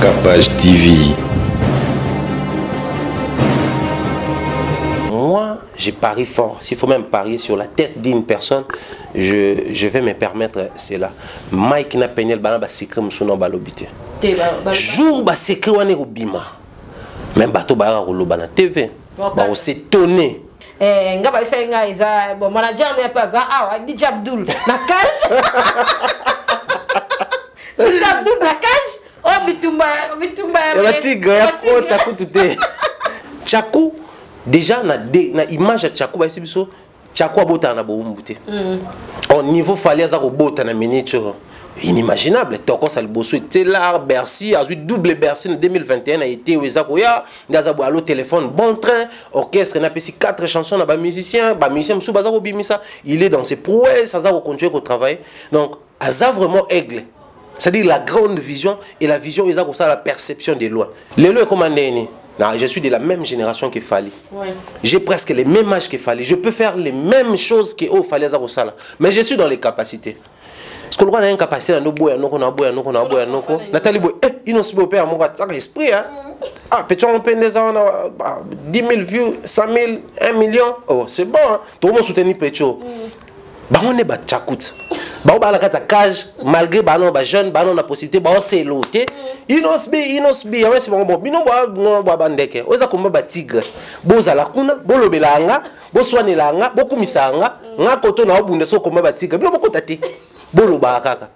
Capage TV. Moi, j'ai parié fort. S'il faut même parier sur la tête d'une personne, je vais me permettre cela. Mike n'a pas de secret dans balobité. Jour ba secret wane robima. Même bateau ba roloba na TV. Ba on s'étonner. Ngaba isa nga isa bon manager n'est pas ah DJ Abdul na cage. DJ Abdul na cage. Oh bitumba. Ya tigre ya kota kutute. Tchakou déjà na image ya Tchakou ba isibiso Tchakou abota na bombute. Au niveau fallait za robota na miniature. Inimaginable. Toko Salbosso était là, Bercy, a eu double Bercy en 2021 a été Wezakoya, Gazabo allo téléphone, bon train, orchestre, on a passé 4 chansons à musicien, sous Bazaro Bimisa, il est dans ses prouesses, ça va continuer au travail. Donc, Aza vraiment aigle. C'est-à-dire la grande vision et la vision, ils ont ça la perception des lois. Les lois comme je suis de la même génération qu'il fallait. Ouais. J'ai presque les mêmes âges qu'il fallait. Je peux faire les mêmes choses qu'il fallait à Rosala. Mais je suis dans les capacités. Parce qu'on a une capacité à nous boire, Nathalie Boy, il nous suit père, mon esprit. Ah, peut-être on peut des ans, 10 000 views, 100 000, 1 million. Oh, c'est bon, tout le monde soutient Pécho. Bah, on est batchakout. Bah, on a la cage, malgré bah, on jeune, bah, on a la possibilité, bah, on s'est loté. Inosbi, c'est bon, bon, bandeke. Oza komba ba tigre. Boza la kuna, bolo belanga, bo soane langa, bo kumisanga, nga koto na obunda so komba ba tigre. Bino boko tate. Bolo ba kaka.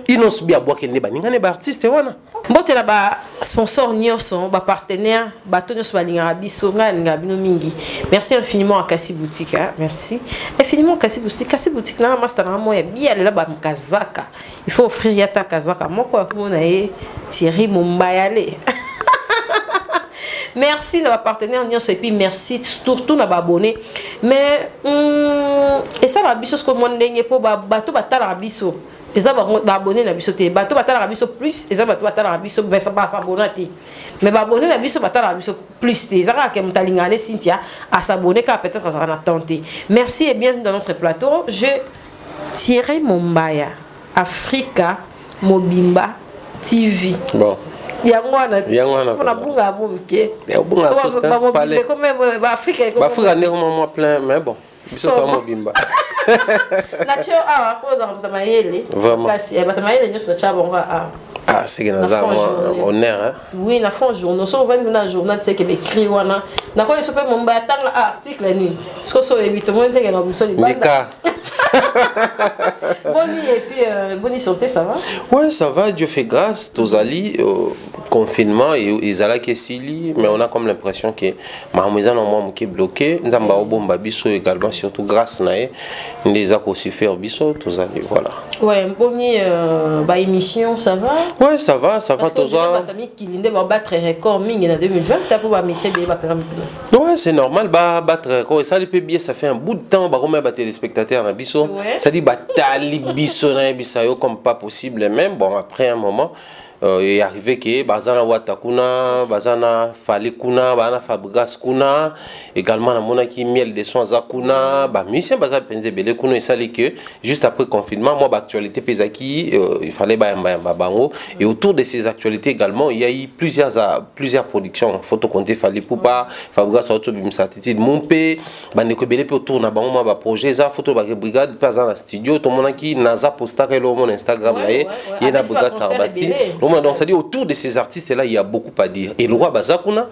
Inosbi abwa kende ba ninga ne ba artiste wana. Mbote la ba sponsor nyonso, ba partenaire, ba tonyo so ba linga biso nga linga bino mingi. Merci infiniment à Kassi Boutique, hein? Merci. Infiniment Kassi Boutique, na master na moya bien là ba kazaka. Il faut offrir yata kazaka. Moko ko na e Thierry Mumbayale. Merci à nos partenaires et puis merci surtout à nos abonnés. Mais et ça la biso ce que mon dernier pour bateau batala la biso. Les abonnés na biso te bateau batala la biso plus et ça bateau batala la biso mais ça pas s'abonner. Mais abonnés na biso batala la biso plus te ça que mutalinga Cynthia à s'abonner car peut-être ça va tenter. Merci et bienvenue dans notre plateau. Je Thierry Mumbaya Africa Mobimba TV. Bon. Yangwana on a bunga mumke ya bunga so sta parler comme Afrique Afrique ne moi plein mais bon biso to mobimba nacho awa poza mtamayele kasi mtamayele nyoso chabonga c'est que nous avons honneur hein oui na fond journaux so vendre na journal c'est que écrit wana na ko so pe momba tanga article ni ce so évite moi que na biso libanda Boni et puis Boni santé ça va? Ouais ça va Dieu fait grâce Tozali confinement et Isala qui est mais on a comme l'impression que ma maison normalement qui est bloquée nzamba obomba biso également surtout grâce nae les a aussi faire biso Tozali voilà. Ouais Boni ba émission ça va? Ouais ça va Tozali. Batami qui linde ba battre record mingi en 2020 t'as pour ba Michel ba quand ouais c'est normal ba battre record et ça le peut bien ça fait un bout de temps ba comme ba téléspectateurs na biso. Ça dit batali biso na bisayo comme pas possible même bon après un moment il est arrivé que bazana watakuna bazana fali kuna bana fabrigas kuna également na mona ki miel de soins zakuna ba musicien bazana penze belé kuna et ça que juste après confinement moi actualité pesaki il fallait ba bango et autour de ces actualités également il y a eu plusieurs productions photo compter fali poupa fabrigas auto bimsatiti monpe bande ko belé autour na bango ba projet za photo ba brigade pas dans la studio tout mona ki naza postaka lo mon Instagram là et na brigade sarbati. Donc ça dit autour de ces artistes là il y a beaucoup à dire et le roi Bazakuna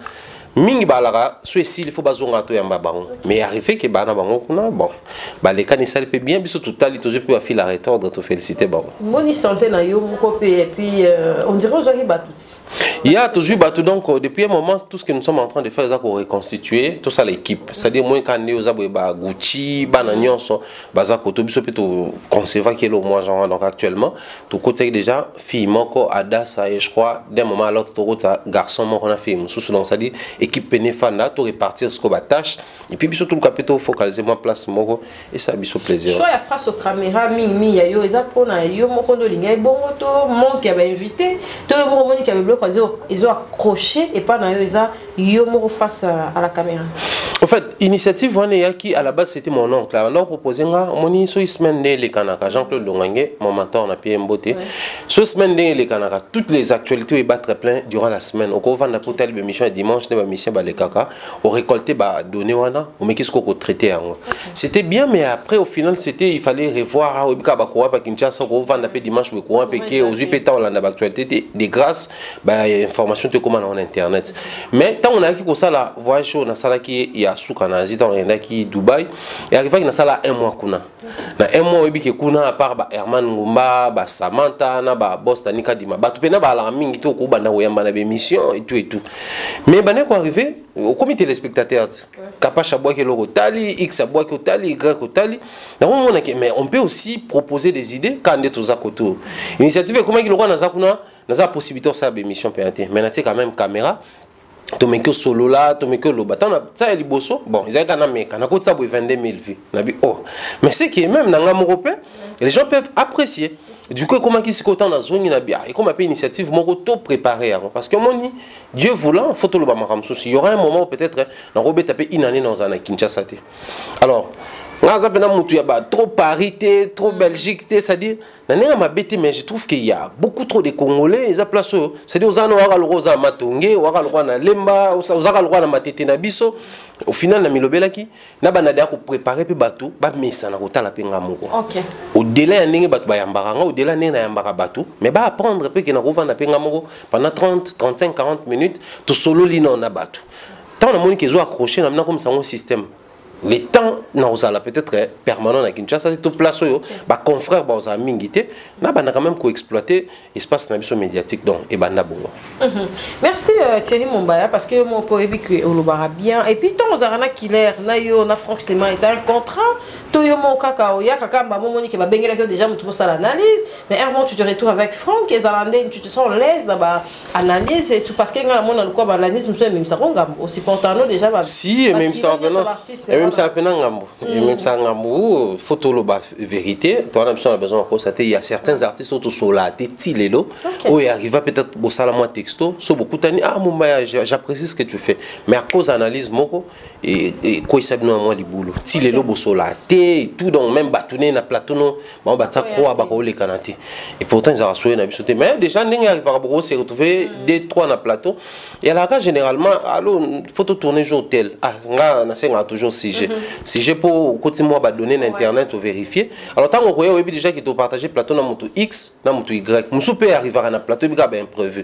mingi balara soit ici il faut bazonga to yamba bango mais arrivé que bana bango kuna bon ba les kanisa peut bien biso tout ali toujours peut affiler la retour de te féliciter bango moni santé na yo moko et puis on dirait aujourd'hui batouti il y a toujours battu donc depuis un moment tout ce que nous sommes en train de faire c'est qu'on reconstituer tout ça l'équipe c'est-à-dire moi quand nous avons ba Gucci bana nyonso bazako to biso peut concevoir que le mois genre donc actuellement tout côté déjà fille moko adasa et je crois d'un moment à l'autre tout garçon moko on a fait sous donc ça dit équipe Penefana tout répartir ce qu'on va tâche et puis surtout le capitaux focaliser moi place moko et ça biso plaisir choix ya face aux caméras mingi ya yo eza pona yo moko ndo linga bongo to mon qui avait invité to moko moni qui avait bloqué ils ont accroché et pas na yo eza yo moko face à la caméra En fait, initiative qui à la base c'était mon oncle. Alors proposé moni so semaine les Kanaka Jean-Claude Longangé, mon mentor na pied mboté. So semaine les Kanaka, toutes les actualités battre plein durant la semaine. Au cours de la émission dimanche ne mission ba les kaka, on récoltait ba données wana, on met qu'est-ce qu'on traitait. C'était bien mais après au final c'était il fallait revoir au ba quoi ba Kinshasa au vendre la dimanche be quoi péké aux 8 pétans on a actualité des grâce ba information te comment en internet. Mais tant on a qui comme ça la voyage on a ça qui ya suka na zita on qui Dubaï et arrivé na sala un mois kuna na un mois obi ke kuna à part ba Herman Ngumba ba Samantha na ba boss tanika dima ba tupena ba la mingi to ko banda oyamba na émission et tout mais ba ne ko arrivé au comité téléspectateurs Kapacha bois ke logo tali X bois ke tali Y ko tali mais on peut aussi proposer des idées quand on est aux koto initiative comment ki logo na zakuna na za possibilité ça ba émission PNT mais na quand même caméra Tomeko solo là, tomeko lo batan ça est liboso. Bon, ils avaient un mec, on a coûté 22 000 vues. Oh, mais c'est qui est même dans l'Amérique européen, les gens peuvent apprécier. Du coup, comment qui se côté dans zone bien et comme appelle initiative, mon tout préparé parce que mon dit Dieu voulant, photo le bamaram souci. Il y aura un moment où peut-être dans Robert taper une année dans un Kinshasa. Alors trop parité, trop Belgique, c'est-à-dire, mais je trouve qu'il y a beaucoup trop de Congolais, ils ont place, c'est-à-dire, aux Anoara, le Rosa Matongé, au Lemba, au Matete Nabiso, au final, na milobela qui, na banade pour préparer pe bateau, ba mesa na kota la penga moko. OK. Au-delà ndenge bateau ba yambaranga, au-delà ndenge na yambara bateau, mais ba apprendre pe que na rova na penga moko pendant 30, 35, 40 minutes, to solo lino na bateau. Tant na moni que zo accrocher na comme ça un système. Les temps n'a peut-être permanent à Kinshasa c'est tout place bah confrère bah aux amingité n'a pas quand même co-exploiter espace médiatique donc et bah bongo. Merci Thierry Mombaya parce que mon poébi que olobara bien et puis ton zarana killer na yo na Franck Stéman c'est un contrat to yo mon kakao ya kakamba mon moni que ba bengela que déjà mutu ça l'analyse mais un moment tu te retrouves avec Franck et Zalandé tu te sens l'aise dans ba analyse et tout parce que ngala mon quoi ba l'analyse même ça aussi pourtant déjà ba si même ça même ça appelle ngambo et même ça ngambo photo lo ba vérité toi on a besoin de constater il y a certains artistes autour sur la tilelo où il arrive peut-être au sala moi texto so beaucoup tani ah mon j'apprécie ce que tu fais mais à cause analyse moko et quoi ça nous moi du boulot tilelo bosola et tout donc même batouné na plateau non ba batsa croix ba ko le kanate et pourtant ils ont rassuré na bisoté mais déjà n'enga arrive à beaucoup se retrouver deux trois na plateau et à la cas généralement alors photo tourner jour tel ah nga na toujours si j'ai pour continuer à donner l'internet ou vérifier alors tant qu'on voyait déjà qui te partager plateau na moto X na moto Y musu peut arriver à na plateau bi ba imprévu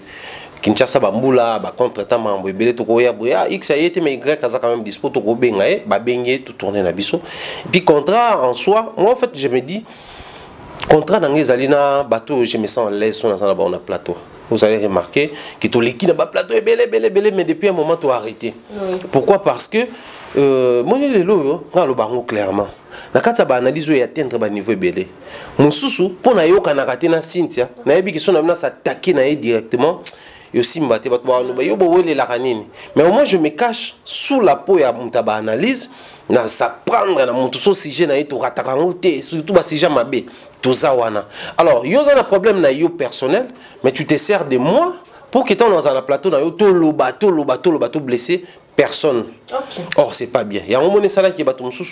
Kinshasa bambula ba contre-temps mambo ebele to koya boya X a été mais Y kaza quand même dispo to ko benga ba benye tout tourner na biso et puis contrat en soi moi en fait je me dis contrat dans les alina bateau je me sens en l'aise sur dans on a plateau vous allez remarquer que to l'équipe na ba plateau ebele mais depuis un moment tu as arrêté pourquoi parce que mon lelo ngalo bango clairement na kata ba analyse ya atteindre ba niveau belé mususu pour na yoka na raté na Cynthia na yebi question na s'attaquer na directement yo simbate ba no ba yo bo wele la kanini mais au moins je me cache sous la peau ya mutaba analyse na ça prendre na mutu so sujet na to rataka ngote surtout ba sujet mabe to za wana alors yo za na problème na yo personnel mais tu te sers de moi pour que ton dans un plateau na yo to lo bateau blessé personne. Or c'est pas bien. Il y a un moment ça là qui est bateau sous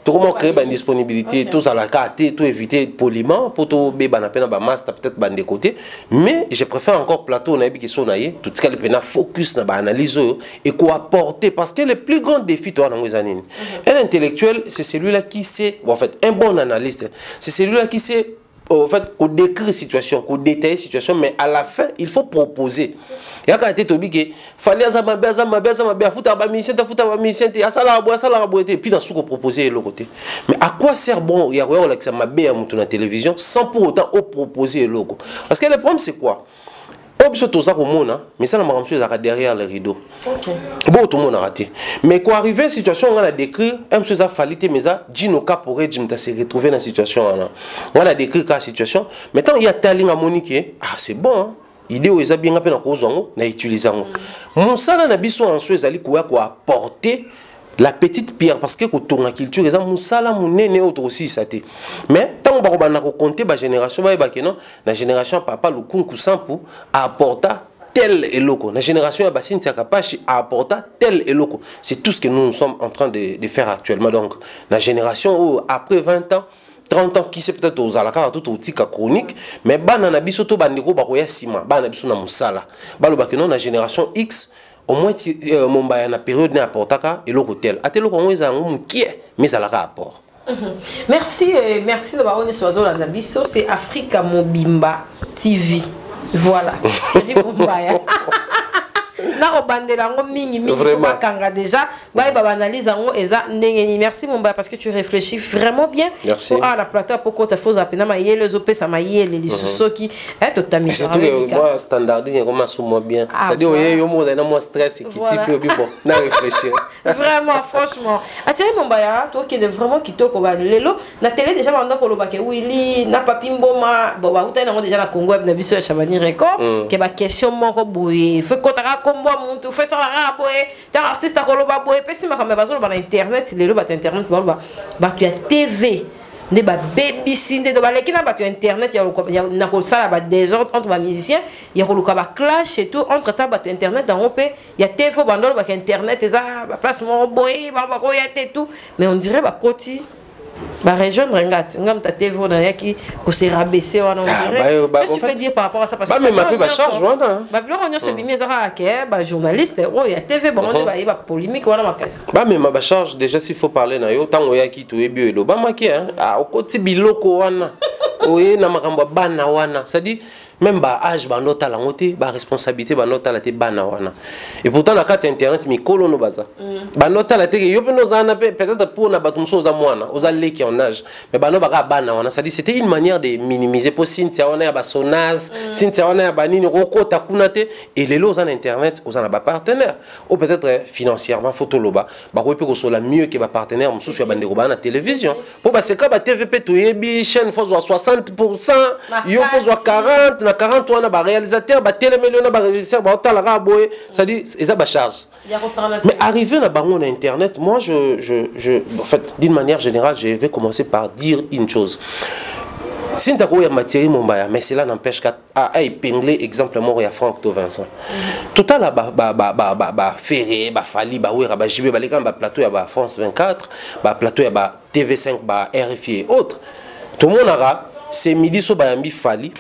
tout comment créer une disponibilité tout à la carte tout éviter poliment pour tout bébé na pena ba master peut-être ban de côté mais je préfère encore plateau na bi qui sont naïe tout ce qu'elle pena focus na ba analyse et quoi apporter parce que le plus grand défi toi dans les années un intellectuel c'est celui-là qui sait en fait un bon analyste c'est celui-là qui sait en fait qu'on décrit situation qu'on détaille situation mais à la fin il faut proposer il y a quand été obligé fallait azama futa ba mission ya sala puis dans ce qu'on proposer l'autre côté mais à quoi sert bon il y a ouais que ça m'a bien à la télévision sans pour autant proposer le logo parce que le problème c'est quoi mais ça n'a derrière le rideau. Bon, tout le monde a raté. Mais quand arrive une situation, on a décrit, un chose a fallu, mais ça, Gino K pourrait se retrouver dans la situation. On a décrit la situation. Maintenant, il y a Taling à Monique. Ah, c'est bon. Hein? Idée où ils ont bien appelé en cause, on a utilisé. Mon salaire n'a pas en chose à apporter la petite pierre parce que quand on a culture les gens musala munene autre aussi ça té mais tant on va compter ba génération ba non la génération papa le kunku sampu apporta tel eloko. La génération ya basine Kapashi a apporté tel eloko. C'est tout ce que nous sommes en train de faire actuellement. Donc, la génération où après 20 ans, 30 ans qui c'est peut-être aux alakara tout au tika chronique, mais bana na biso to bandeko ba koya sima, bana biso na musala. Ba lo ba que non la génération X au moins Mombaya na période na apportaka eloko tel. Atelo ko ngeza ngum kie mais alaka apport. Merci, merci de m'avoir dit ça. C'est Africa Mobimba TV. Voilà. Thierry Mombaya. Na obandela ngo mingi kanga déjà ba analyse ngo eza ndengeni. Merci Mombaya parce que tu réfléchis vraiment bien. Merci. Pour la plateau pour que tu fasses appel na mayele zo pesa mayele les soki to tamisa. C'est tout moi standarding comme moi bien. Ça dit yo mo na moi stress qui type bon na réfléchir. Vraiment franchement. Thierry Mombaya toi qui est vraiment kitoko ba lelo na télé déjà banda ko lobake Willy na papi mboma bon ba utana ngo déjà na Congo na biso ya Chabani record que ba question moko boye faut ko kombo muntu fait ça la boye tant artiste akoloba boye pesi makamba bazolo ba internet lelo ba internet ba tu ya TV ne ba baby sinde do ba lekina ba tu internet ya na ko sala ba désordre entre ba musiciens ya ko luka ba clash et tout entre temps ba tu internet dans on peut ya TV bandolo ba internet eza ba place mo boye ba ko ya tout mais on dirait ba koti ba rejoindre ngam ta TV on a qui ko se rabaisser on dirait qu'est-ce que tu peux dire par rapport à ça parce que même ma ba charge wana ba bilo on se bimi ezaka ke ba journaliste oh ya TV bon on ba polémique wana makasi ba même ba charge déjà s'il faut parler na yo tango ya ki to ebi elo ba maki ah okoti biloko wana oye na makambo bana wana ça dit même ba âge ba nota la ngote ba responsabilité ba nota la te bana wana et pourtant la carte internet mi kolo no baza ba nota la te yo pe no zana peut-être pour na batumso za mwana oza leki en âge mais ba no ba bana wana ça dit c'était une manière de minimiser pour Cynthia wana ya ba sonaz Cynthia wana ya ba nini rokota kunate et les lots en internet aux na ba partenaire ou peut-être financièrement photo loba ba ko pe ko sola mieux que ba partenaire mususu ya bande ko ba na télévision pour ba c'est ka ba TVP to yebi chaîne faut 60% yo faut 40 na 40 wana ba réalisateur ba télémélion na ba régisseur ba otala boye ça dit eza ba charge mais arrivé na bango na internet moi en fait d'une manière générale je vais commencer par dire une chose si tu as Thierry Mombaya mais cela n'empêche qu'à épingler exemple moi ya Franck to Vincent total ba Ferré ba Fali ba Wera ba JB ba les ba plateau ya ba France 24 ba plateau ya ba TV5 ba RFI et autres tout le monde a c'est midi so ba yambi Fali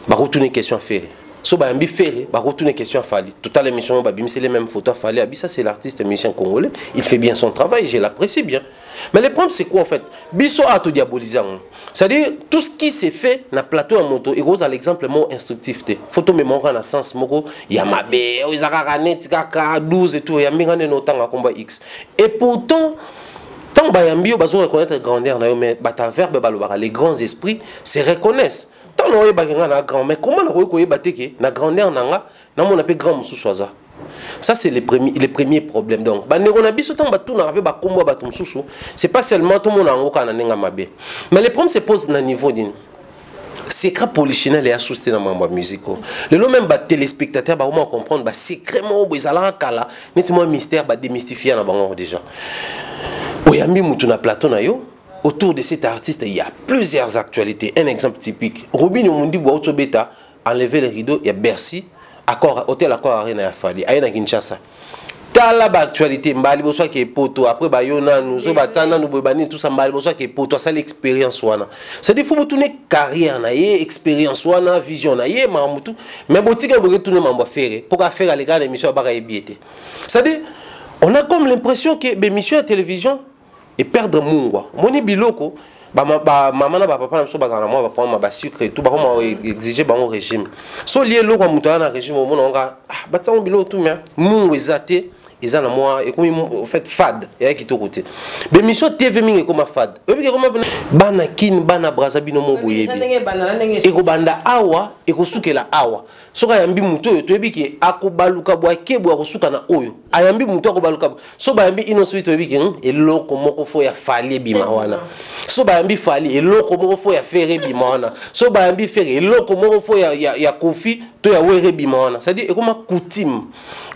ba retourner question Ferré so ba yambi Ferré ba retourner question Fali toute l'émission ba bimser les mêmes photos Fali abi ça c'est l'artiste musicien congolais il fait bien son travail je l'apprécie bien mais le problème c'est quoi en fait biso a tout diaboliser c'est-à-dire tout ce qui s'est fait na plateau en moto et rose à l'exemple mot instructif te photo mémoire na sens moko ya mabe o izaka net kaka 12 et tout ya mingane no tanga combat X et pourtant tant bayambi bazo reconnaître grandeur na yo mais bata verbe balobara les grands esprits se reconnaissent tant no yeba na grand mais comment na ko yeba teke na grandeur nanga na mon appel grand musu soza ça c'est les premiers problèmes donc bandeko na biso tant batu na ba kombo batu mususu c'est pas seulement tout mon angoka na nenga mabe mais les problèmes se posent na niveau din secret polichinelle et assisté dans ma musique le lot même ba téléspectateur ba comment comprendre ba secrètement bezala kala netimo mystère ba démystifier na bango déjà oyambi mutu na plateau na yo autour de cet artiste il y a plusieurs actualités un exemple typique Robin Omundi Bouaouto Beta enlever les rideaux il y a Bercy accord hôtel accord arena ya Fali ayena Kinshasa tala ba actualité mbali boswa ke poto après ba yona nous so batana nous bobani tout ça mbali boswa ke poto ça l'expérience wana c'est dit faut retourner carrière na ye expérience wana vision na ye mamutu mais botika bo retourner mambo faire pour faire les gars l'émission ba ebiete c'est dit on a comme l'impression que l'émission à télévision et perdre mungwa moni biloko maman na papa na so bazana moi va prendre ma sucre et tout ba comment exiger ba régime so lié loko muto na régime mo na nga batsa biloko tout mais mungu ezate ils ont moi et comme en fait fad et qui tout côté l'émission TV mingi comme fad et puis comme bana kin bana brazzaville no mo boyebi et ko banda awa et ko sukela awa so ka yambi muto to ebiki akobaluka bwa kebo akosuka na oyo ayambi muto akobaluka so ba yambi innocent to ebiki eloko moko fo ya Fali bima wana so ba yambi Fali eloko moko fo ya Ferré bima wana so ba yambi Ferré eloko moko fo ya Kofi to ya Were bima wana c'est à dire et comme coutume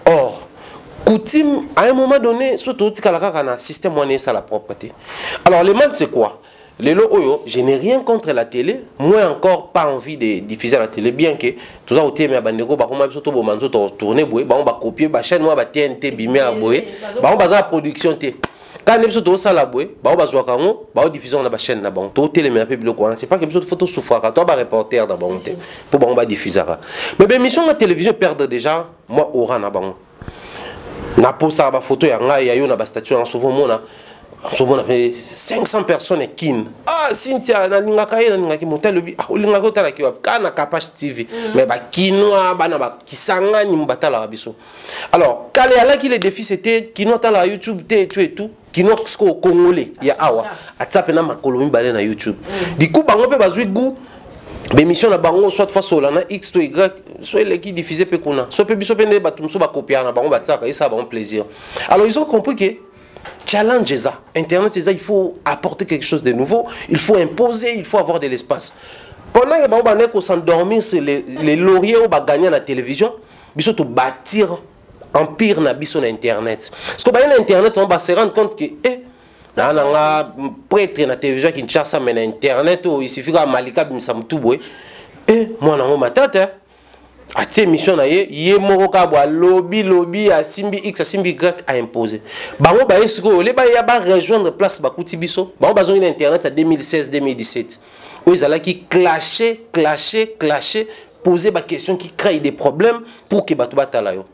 or coutume à un moment donné surtout tika la kaka na système moyen ça la propreté alors le mal c'est quoi Lelo Oyo, je n'ai rien contre la télé, moi encore pas envie de diffuser à la télé, bien que tout ça, au thème, bandeko, bah, comment surtout manzo tourner, bah, on va copier, bah, chaîne, moi, bah, TNT, bimé à boé, bah, on va la production T. Quand on a ça la boé, bah, on va jouer à Kango, bah, on diffuse dans la chaîne, là, bon, tout télé, mais un peu plus loin, c'est pas quelque chose de photo souffrant, toi, bah, reporter, dans bon, pour bah, on va diffuser. Mais, ben, mission de la télévision perdre déjà, moi, aura, na bon. Na poste à la photo, il y a une statue, souvent, moi, souvent, on a fait 500 personnes qui ah, Cynthia, na ngakaye na ngaki motel bi ah ulingako tala ki kana Kapash TV mais ba kinoa bana ba kisanga ni mbata la biso. Alors, quand il les défis c'était kinoa tala YouTube et tout kinoa ko congolais ya awa atsape na makolomi balé na YouTube. Du coup bango pe bazui goût l'émission na bango soit face au lana X to Y soit les qui diffusé pe kuna soit pe biso pe ne batumso ba copier na bango batsaka et ça ba un plaisir. Alors ils ont compris que challenge ça. Internet, c'est ça, il faut apporter quelque chose de nouveau, il faut imposer, il faut avoir de l'espace. Pendant que on s'endormir sur les lauriers où on gagner dans la télévision, il faut bâtir empire na biso na internet. Parce que dans internet on va se rendre compte que na prêtre na télévision qui cherche mais na internet il suffit que Malika bimsa mutubwe moi na ngoma tata atie émission na ye moko ka bo lobby a simbi x a simbi y a imposé bango ba esiko le ba ya ba rejoindre place ba kuti biso bango ba zongi na internet à 2016 2017 où ils allaient qui clasher poser ba question qui crée des problèmes pour que batu batala yo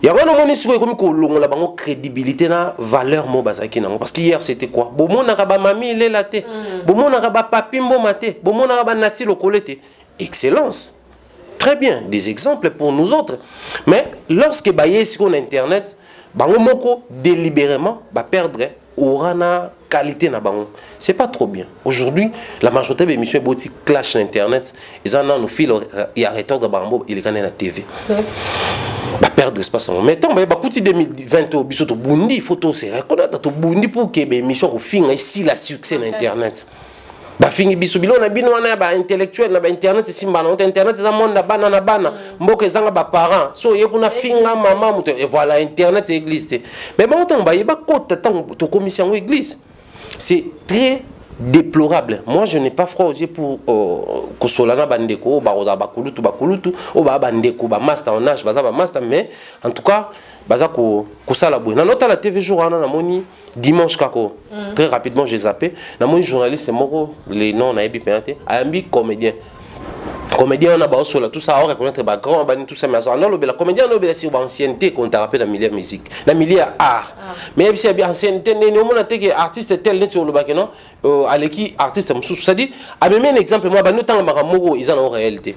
ya wana moni siko comme ko longola bango crédibilité na valeur mo bazaki nango parce que hier c'était quoi bomona ka ba mami le laté bomona ka ba papi mbomate bomona ka ba nati lokolete excellence. Très bien, des exemples pour nous autres. Mais lorsque baye sur internet, bango moko délibérément va perdre aura na qualité na bango. C'est pas trop bien. Aujourd'hui, la majorité des émissions boti clash sur internet, ils en ont nos fils et arrêteurs de bango, il gagne la TV. Va perdre espace. Mettons ba kuti 2020 au biso to bundi photo c'est reconnaître to bundi pour que l'émission au fin ici la succès sur internet. Ba fingi biso bilo na bino wana ba intellectuel na ba internet simba na internet za monde na bana mboka ezanga ba parents so ye kuna finga mama muto et voilà internet existe mais bon temps ba yeba kota tant to commission église c'est très déplorable. Moi je n'ai pas froid aux yeux pour kosolana bandeko ba oza bakulutu o ba bandeko ba master en âge ba master mais en tout cas baza ko sala boy na nota la TV jour na moni dimanche kako très rapidement j'ai zappé na moni journaliste moko les noms na ebi penate ambi comédien on a ba sola tout ça on reconnaître ba grand ba tout ça mais on a la comédien on a sur ancienneté qu'on t'a rappelé dans milieu musique dans milieu art mais si bien ancienneté né on a que artiste tel sur le bac non aleki artiste msou ça dit a même un exemple moi ba notant ba moko ils en réalité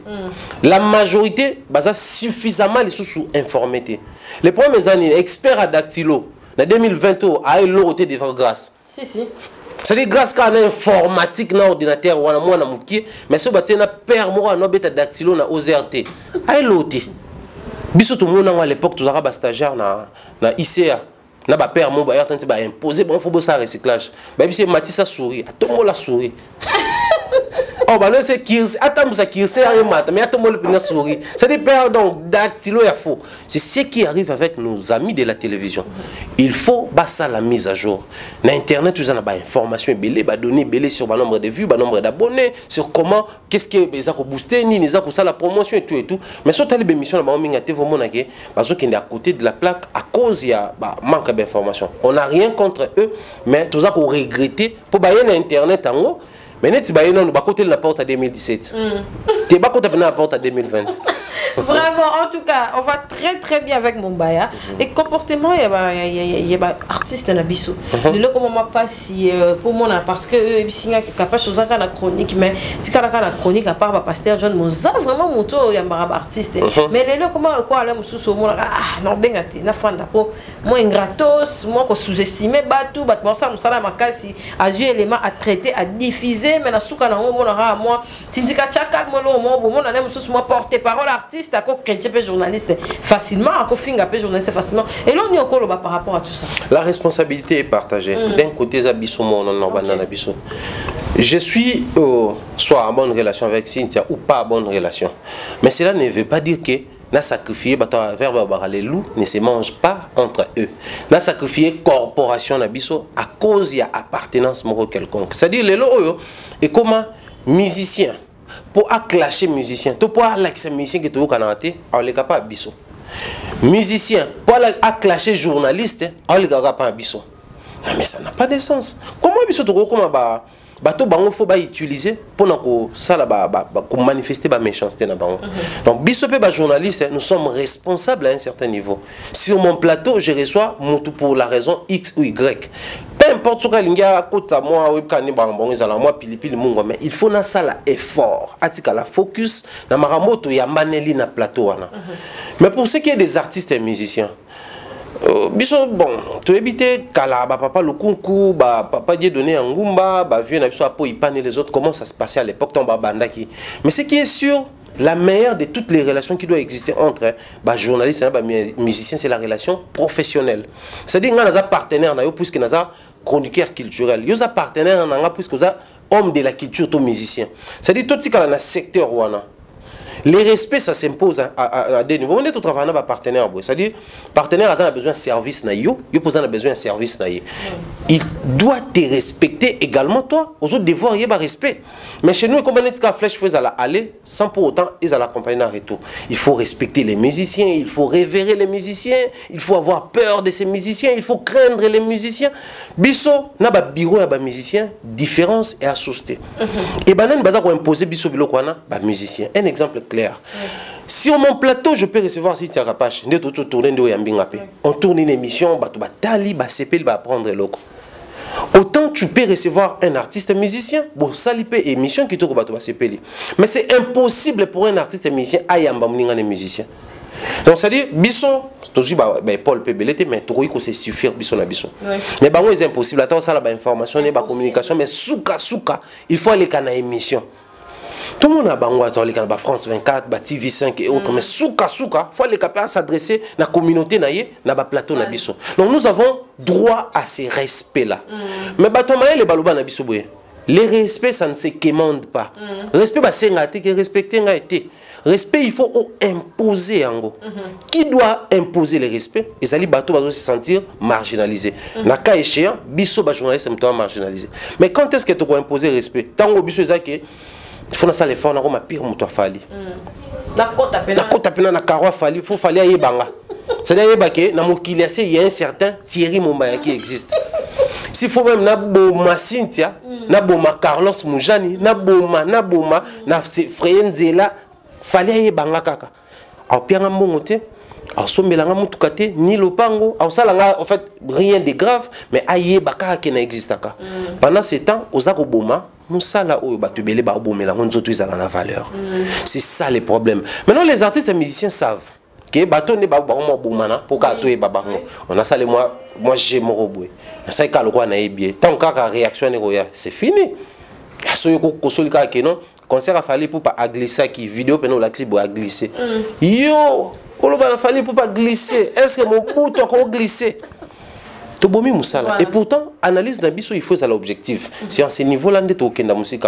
la majorité baza suffisamment les sous informés les premiers années experts à dactylo en 2020 a eu l'autorité de grâce si c'est grâce à l'informatique na ordinateur wana mwana mukie mais so batie na père moko na beta dactylo na OZRT a l'autorité biso tout monde à l'époque tous arabes stagiaires na ICA na ba père mo ba yartanti ba imposer bon faut bosser recyclage ba bisi Matissa souris atomo la souris oh bah là c'est qui attends ça qui c'est un mat mais atomo le pina souris c'est des pères donc dactylo ya faux c'est ce qui arrive avec nos amis de la télévision il faut bassa la mise à jour na internet vous en a ba information belé ba donner belé sur ba nombre de vues ba nombre d'abonnés sur comment qu'est-ce que les ko booster ni les ko ça la promotion et tout mais sur telle émission ba minga te vraiment na ke parce qu'il est à côté de la plaque à cause il y a manque d'information on n'a rien contre eux mais tout ça qu'on regretter pour ba na internet en haut mais net si ba non ba côté de la porte à 2017 t'es pas côté de la porte à 2020. Vraiment, en tout cas, on va très bien avec Mumbaya. Et comportement, il y a artiste dans Abisso. De là, comment m'a pas si pour moi parce que il y a capable chose à la chronique, mais si quand la chronique à part va pasteur John Moza vraiment moto il y a un artiste. Mais les là comment quoi là sous moi non ben gâté na fanda pour moi ingratos, moi qu'on sous-estimé batou, bat moi ça musala makasi, azu élément à traiter, à diffuser, mais na souka na moi tindika chakal moi lo moi na nem sous moi porter parole artiste à quoi chrétien peu journaliste facilement à quoi finga peu journaliste facilement et là on y encore par rapport à tout ça. La responsabilité est partagée. D'un côté Zabisso je suis soit en bonne relation avec Cynthia ou pas en bonne relation. Mais cela ne veut pas dire que n'a sacrifié les loups ne se mangent pas entre eux. N'a sacrifié corporation na biso à cause y a appartenance moro quelconque. C'est-à-dire les lots et comment musicien pour acclacher musicien, to pour l'accès musicien qui to kanate, on les capable biso. Musicien pour acclacher journaliste, on les capable biso. Mais ça n'a pas de sens. Comment biso to comment bateau bango faut utiliser pour manifester la méchanceté na bango. Donc biso pe ba journaliste, nous sommes responsables à un certain niveau. Sur mon plateau, je reçois mutu pour la raison X ou Y. Peu importe ce qu'il y a à côté de moi, mais il faut na sala effort, atika la focus na maramoto ya maneli na plateau wana. Mais pour ce qui est des artistes et musiciens, biso bon to éviter kala papa le concours papa Dieu donné en ngumba vieux na biso apo ipane les autres, comment ça se passait à l'époque ton bandaki. Mais ce qui est sûr, la meilleure de toutes les relations qui doit exister entre journalistes et musiciens, c'est la relation professionnelle. C'est-à-dire que nous avons partenaire puisque nous avons chroniqueur culturel, nous avons partenaire puisque nous avons homme de la culture to musicien. C'est-à-dire tout ce qui est dans le secteur les respects, ça s'impose à des niveaux. On est au travail avec un partenaire. C'est-à-dire, partenaire a besoin de service. Il a besoin de service. Il doit te respecter également, toi. Aux autres devoirs, il y a un respect. Mais chez nous, comme on est à flèche, il faut aller sans pour autant ils allaient l'accompagner en retour. Il faut respecter les musiciens, il faut révérer les musiciens, il faut avoir peur de ces musiciens, il faut craindre les musiciens. Bisso, n'a pas bureau à musiciens, différence et associé. Et ben, on va imposer bisso bilo kwana, musicien. Un exemple clair. Sur mon plateau, je peux recevoir si tu as capache. On tourne une émission, Tali, CP, va prendre l'eau. Autant tu peux recevoir un artiste musicien, bon, salipé émission qui te CP. Mais c'est impossible pour un artiste musicien à un musicien. Donc, c'est-à-dire, Bisson, Paul Pébelete, mais tu c'est suffire, Bisson à Bisson. Mais c'est impossible. Attends, ça, la information, la communication, mais souka, il faut aller à une émission. Tout le monde a besoin France 24, TV5 et autres, mais souka, il faut aller s'adresser à la communauté, à la plateau. Donc nous avons droit à ces respects-là. Mais les respects, ça ne se commande pas. Respect, c'est respecter. Respect, il faut imposer. Qui doit imposer le respect? Et ça, les bateaux vont se sentir marginalisés. Dans le cas échéant, biso journaliste est marginalisé. Mais quand est-ce que tu dois imposer le respect? Tant que biso est il faut faire l'effort, on a pire moto fali. Na kota pena na karo fali, faut fali aye banga. C'est-à-dire que na mokiliase il y a un certain Thierry Mombaya qui existe. S'il faut même na boma Cynthia, na boma Carlos Moujani, na boma na Frenzela, fali aye banga kaka. Au pire mbongo te, au sombelanga mutukate ni lopango, au salanga en fait rien de grave, mais aye baka qui n'existe pas. Pendant ce temps, aux boma c'est ça le problème. Maintenant, les artistes et musiciens savent que bateau n'est pas bon pour on a ça moi j'ai mon robot. Ça quand le roi n'a bien. Tant que la réaction c'est fini. Concert a fallu pour pas glisser qui vidéo pendant l'accès pour glisser. Yo, il a fallu pour pas glisser. Est-ce que mon bout a glissé? Et pourtant, analyse d'Abisso, il faut ça l'objectif. C'est à ce niveau-là que musique.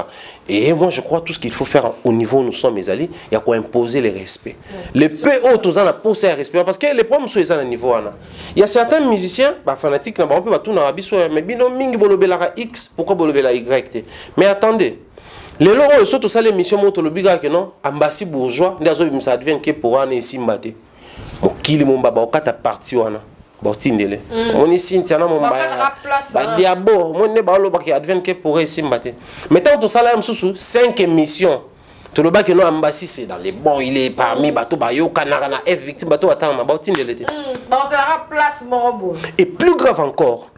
Et moi, je crois tout ce qu'il faut faire au niveau où nous sommes, mes alliés, il y a quoi imposer le respect. Les peu autres, ils ont posé le respect. Parce que les problèmes sont à ce niveau. Il y a certains musiciens, fanatiques, on peut tout dans Abisso, mais bino mingi bolobela X, pourquoi bolobela Y? Mais attendez. Les loro, surtout ça, l'émission montre le biga que non, ambassy bourgeois, ça devient que pour un ici mbaté. Mon kili mon baba, au kata parti wana. Botindele. On est Cynthia, mon diabo, mon ne balo baki advent que pour ici mbaté. Mettons tout ça là, 5 émissions. Tout le bas que nous ambassy c'est dans les bons, il est parmi bateau bayo canara na F victime bateau attend ma botindele. Bon c'est la place mon bon. Et plus grave encore,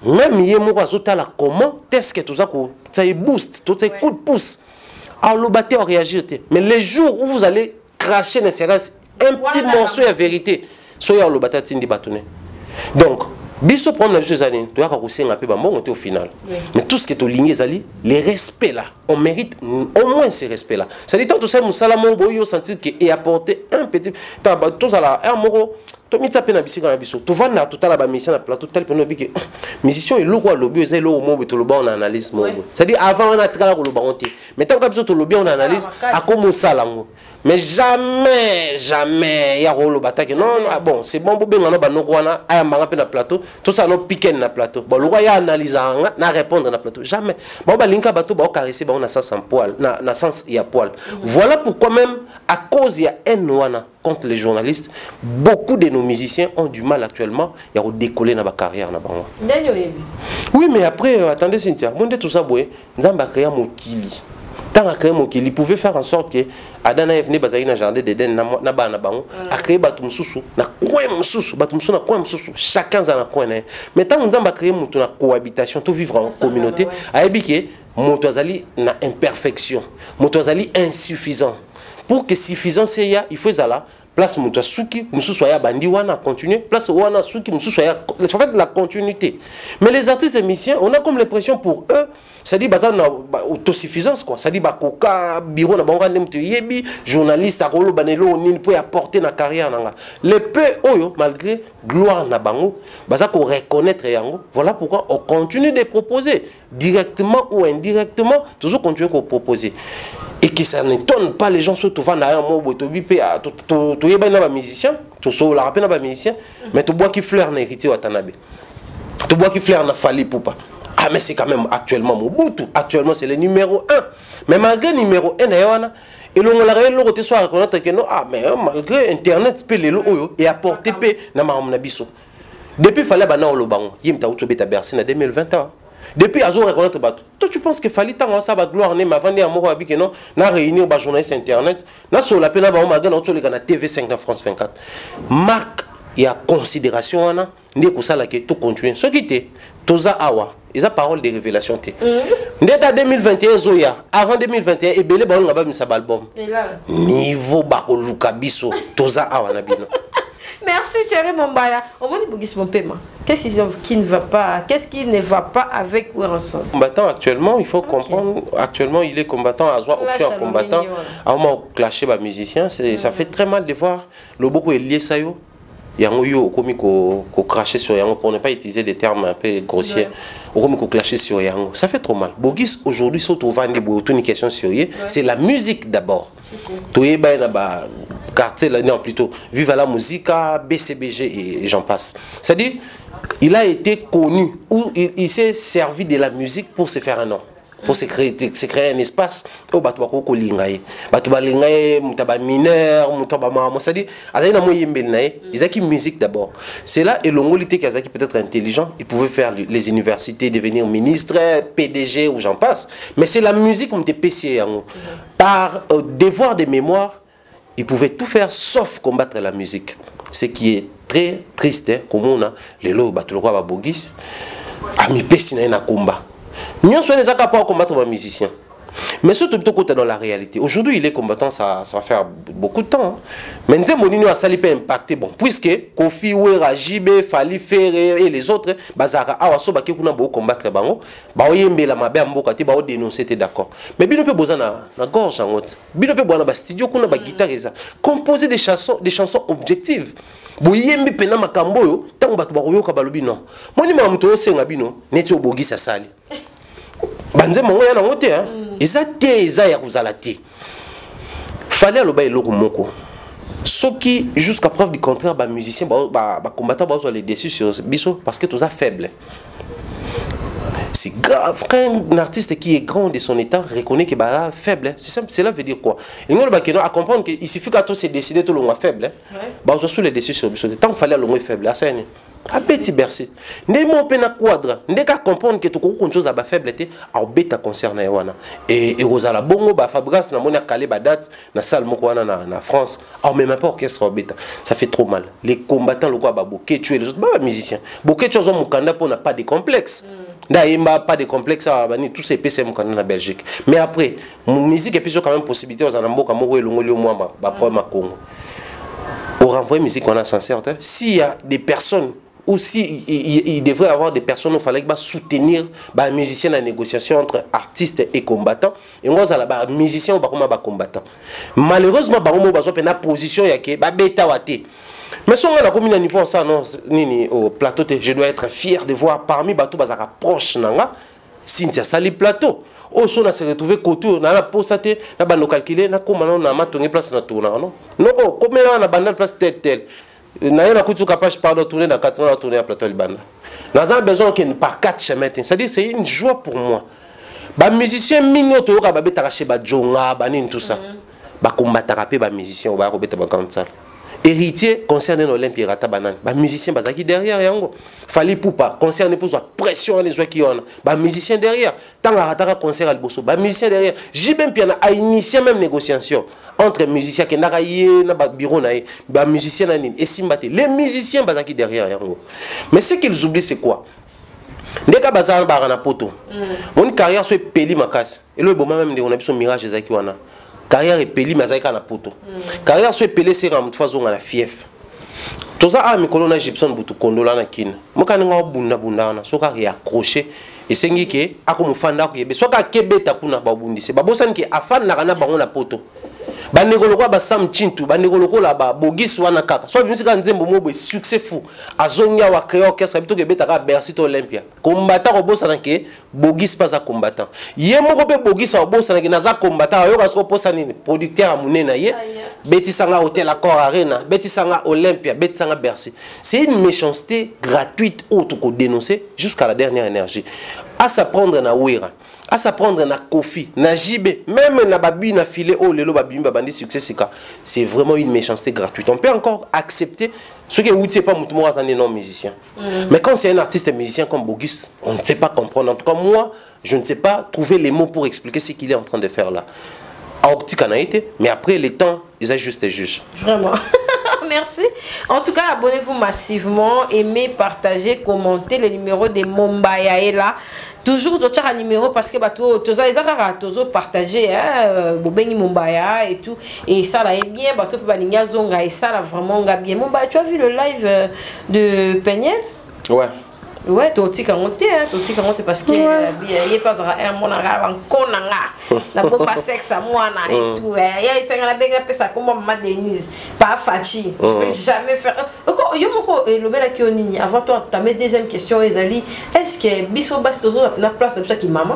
même yemo azota la comment est-ce que tout ça ça boost, tout ça coup de pouce. Alors le bateau réagir. Mais les jours où vous allez cracher ne serait-ce un petit morceau de vérité, soyez le bateau tindi bâtonné. Donc, biso problème la chose année, tu as aussi un peu bon au final. Mais tout ce qui est au ligne zali, les respects là, on mérite au moins ces respects là. Ça dit tant tout ça musalamon boyo sentir que et apporter un petit tout ça là un moro to mitsa pena bisika na biso. Tu vas na tout à la mission na plateau tel peno biki. Mission et logo lobby ezai lo mo beto loba on analyse mo. Ça dit avant on a tika la loba on té. Mais tant que biso to lobby on analyse à comme musalango. mais jamais ya rolo bataki non bon c'est bon bobenga no banoko wana aya manga pe na plateau tout ça no piquer na plateau bon le ya analyser na répondre na plateau jamais bon ba linka bato ba caresser ba on a sens en poil na sens ya poil voilà pourquoi même à cause ya haine wana contre les journalistes beaucoup de nos musiciens ont du mal actuellement ya décoller na ba carrière na bango oui mais après attendez Cynthia monde tout ça boye nzamba créer mokili tant à créer mokili il pouvait faire en sorte que Adana est venu bazali na jardin d'Eden na bana bango a créer batu mususu na coin mususu batu mususu na coin mususu chacun dans un coin mais tant nzamba créer mutu na cohabitation tout vivre en communauté ayebi ke moto azali na imperfection moto azali insuffisant pour que suffisance ya il faut zala place moto suki mususu ya bandi wana continuer place wana suki mususu ya en fait la continuité mais les artistes et musiciens on a comme l'impression pour eux ça dit bazar na autosuffisance quoi ça dit ba koka bureau na bango ndem to yebi journaliste akolo banelo nini pour apporter na carrière nanga le peu oyo malgré gloire na bango bazar ko reconnaître yango voilà pourquoi on continue de proposer directement ou indirectement toujours continuer ko proposer et que ça n'étonne pas les gens surtout va na mo botobi pe to yeba na ba musicien to so la rappel na ba musicien mais to bois qui fleur na hérité Watanabe to bois qui fleur na Fally Ipupa. Ah mais c'est quand même actuellement Mobutu, actuellement c'est le numéro 1. Mais malgré le numéro 1, et l'on a réellement reconnaître que non, ah mais malgré internet peut les lots et apporter pe na maram na biso. Depuis fallait bana lo bango, yim ta utobeta bersi na 2021. Depuis azo reconnaître bato. Toi tu penses que fallait tant ça ba gloire ne ma vendre amour abi que non, na réunir ba journaliste internet, na so la pena ba maga na so le na TV5 na France 24. Marque il y a considération wana ndé ko sala ke to continuer. Ce qui était toza awa ils ont parole de révélation té. Ndeta 2021 zoya avant 2021 et belé ba ngaba misa album. Niveau ba ko luka biso toza awa na bino. Merci Thierry Mombaya. Au moins Bogis mon paiement. Qu'est-ce qui ne va pas? Qu'est-ce qui ne va pas avec Werenson? Combattant actuellement, il faut comprendre. Actuellement, il est combattant à Zoa, option combattant. À un moment clasher ba musicien, ça fait très mal de voir le beaucoup est lié ça yo. Il y a un yo comme ko cracher sur yango pour ne pas utiliser des termes un peu grossiers. Comme ko clasher sur yango, ça fait trop mal. Bogis aujourd'hui surtout vendre beaucoup une question sérieuse, c'est la musique d'abord. Tout est bien là-bas. Quartier là, non plutôt vive la musique, BCBG et j'en passe. C'est-à-dire, il a été connu ou il s'est servi de la musique pour se faire un nom, pour se créer un espace au batouako kolingaye, batoubalingaye, mutaba mineur, mutaba maman. C'est-à-dire, azali na moye mbelnaye, ils ont qui musique d'abord. C'est là et l'ongolité qui a qui peut-être intelligent, il pouvait faire les universités, devenir ministre, PDG ou j'en passe. Mais c'est la musique qui PC par devoir de mémoire. Il pouvait tout faire sauf combattre la musique. Ce qui est très triste, hein, comme on a les lots batulokwa ba bogis, ami pesina na combat. Nous sommes les capables de combattre les musiciens. Mais surtout côté dans la réalité. Aujourd'hui, il est combattant, ça va faire beaucoup de temps. Mais nous avons un sali peut impacter bon puisque Kofi Wera, Jibé, Fally Ferré et les autres bazara awaso ba kekuna bo combattre bango, ba oyembe la mabe mboka te ba o dénoncer te d'accord. Mais bino pe boza na gorge ngoti. Bino pe boza ba studio kuna ba guitare ça. Composer des chansons objectives. Boyembe pena makambo yo, tango batu ba koyoka balobi non. Moni ma muto osenga bino, neti obogisa sali. Banze mongo ya nango te hein. Eza te eza ya kozala te. Fallait aloba eloko moko. Soki jusqu'à preuve du contraire ba musicien ba combattant ba les dessus sur biso parce que tous a faible. C'est grave quand un artiste qui est grand de son état reconnaît que bah faible. C'est simple, cela veut dire quoi? Il nous a à comprendre qu'il suffit qu'à toi c'est décidé tout le monde faible. Bah on sous les dessus sur biso. Tant qu'il fallait le moins faible, ça a petit bercy. N'est mon pena quadra. N'est qu'à comprendre que tout quelque chose à ba faiblesse à bêta concerne wana. Et Rosala Bongo ba Fabras na mona calé ba date na salle moko wana na France. Ah même pas orchestre bêta. Ça fait trop mal. Les combattants le quoi ba boké tuer les autres ba musiciens. Boké tu ont mukanda pour n'a pas de complexe. D'ailleurs pas de complexe à bani tous ces PC mukanda na Belgique. Mais après mon musique et puis quand même possibilité aux anamboka moko elongoli au moi ba problème Congo. Au renvoyer musique on a sincère. S'il y a des personnes ou si il devrait y avoir des personnes où il fallait soutenir les musiciens dans la négociation entre artistes et combattants. Et moi, les musiciens ou les combattants. Malheureusement, ils ont une position qui est bêta. Mais si on a comme un niveau ça, au plateau, je dois être fier de voir parmi les proches, Cynthia Sali plateau. oh so na se retrouver côté na la posaté na bando calculer na comment na matonner place na tourner non non oh comme na banda place tel na yana kutu capable pardon tourner dans 400 na tourner à plateau libanda na a besoin que par 4 chemins c'est-à-dire c'est une joie pour moi ba musicien minyo to ka ba betaka chez ba jonga ba nini tout ça ba combattre pe ba musicien ba ko beta ba kantsala héritier concerné l'Olympia rata banane ba musicien bazaki derrière yango fali poupa concerné pour la pression les gens qui ont ba musicien derrière tanga rataka concert al bosso ba musicien derrière jibem piana a initié même négociation entre musiciens qui na yé na ba bureau na ba musicien na nini et simbate les musiciens bazaki derrière yango mais ce qu'ils oublient c'est quoi ndeka bazana ba na poto mon carrière soit peli makasi et le bon même on a besoin mirage ezaki wana carrière est peli mais ça na poto carrière soit pelé c'est comme façon à la fief tout ça a mi colonna Gibson butu kondola na kin mo kan nga bunda na so ka accrocher et sengi ke akomo fanda ko yebe so ka kebeta kuna ba bundi c'est ba bosani ke afan na kana bango na poto ba negolo kwa ba sam chintu ba negolo ko la ba bogis wana kaka so bimisi ka nzembo mo be succès fou azongia wa créer orchestre bito ke beta ka Bercy to Olympia combattant ko bosana ke bogis pas a combattant ye mo ko be bogis a bosana ke na za combattant yo ka so posa nini producteur amunena ye beti sanga Hotel Accor Arena beti sanga Olympia beti sanga Bercy c'est une méchanceté gratuite autre qu'on dénoncer jusqu'à la dernière énergie à s'apprendre na Wira à s'apprendre na Kofi na Jibé même na babi na filet oh lelo babi babandi succès c'est vraiment une méchanceté gratuite on peut encore accepter ce que vous ne pas mutumo un énorme musicien mais quand c'est un artiste musicien comme Bogis on ne sait pas comprendre en tout cas moi je ne sais pas trouver les mots pour expliquer ce qu'il est en train de faire là à optique en a été mais après les temps ils ajustent les juges vraiment. Merci. En tout cas, abonnez-vous massivement, aimez, partagez, commentez. Le numéro de Mombaya est là. Toujours d'autres un numéro parce que tous les partagez Bobeni Mombaya et tout. Et ça là est bien. Zonga et ça là vraiment bien. Mombaya, tu as vu le live de Peniel? Ouais. Ouais, tu as monté, parce que il est pas un mon arabe en konanga. La bomba sexe à moi et tout. Il y a ça la benga pesa comme maman Denise, pas Fachi. Je peux jamais faire. Yo moko le bel akioni avant toi ta deuxième question Ezali, est-ce que biso bastozo na place de ça qui maman?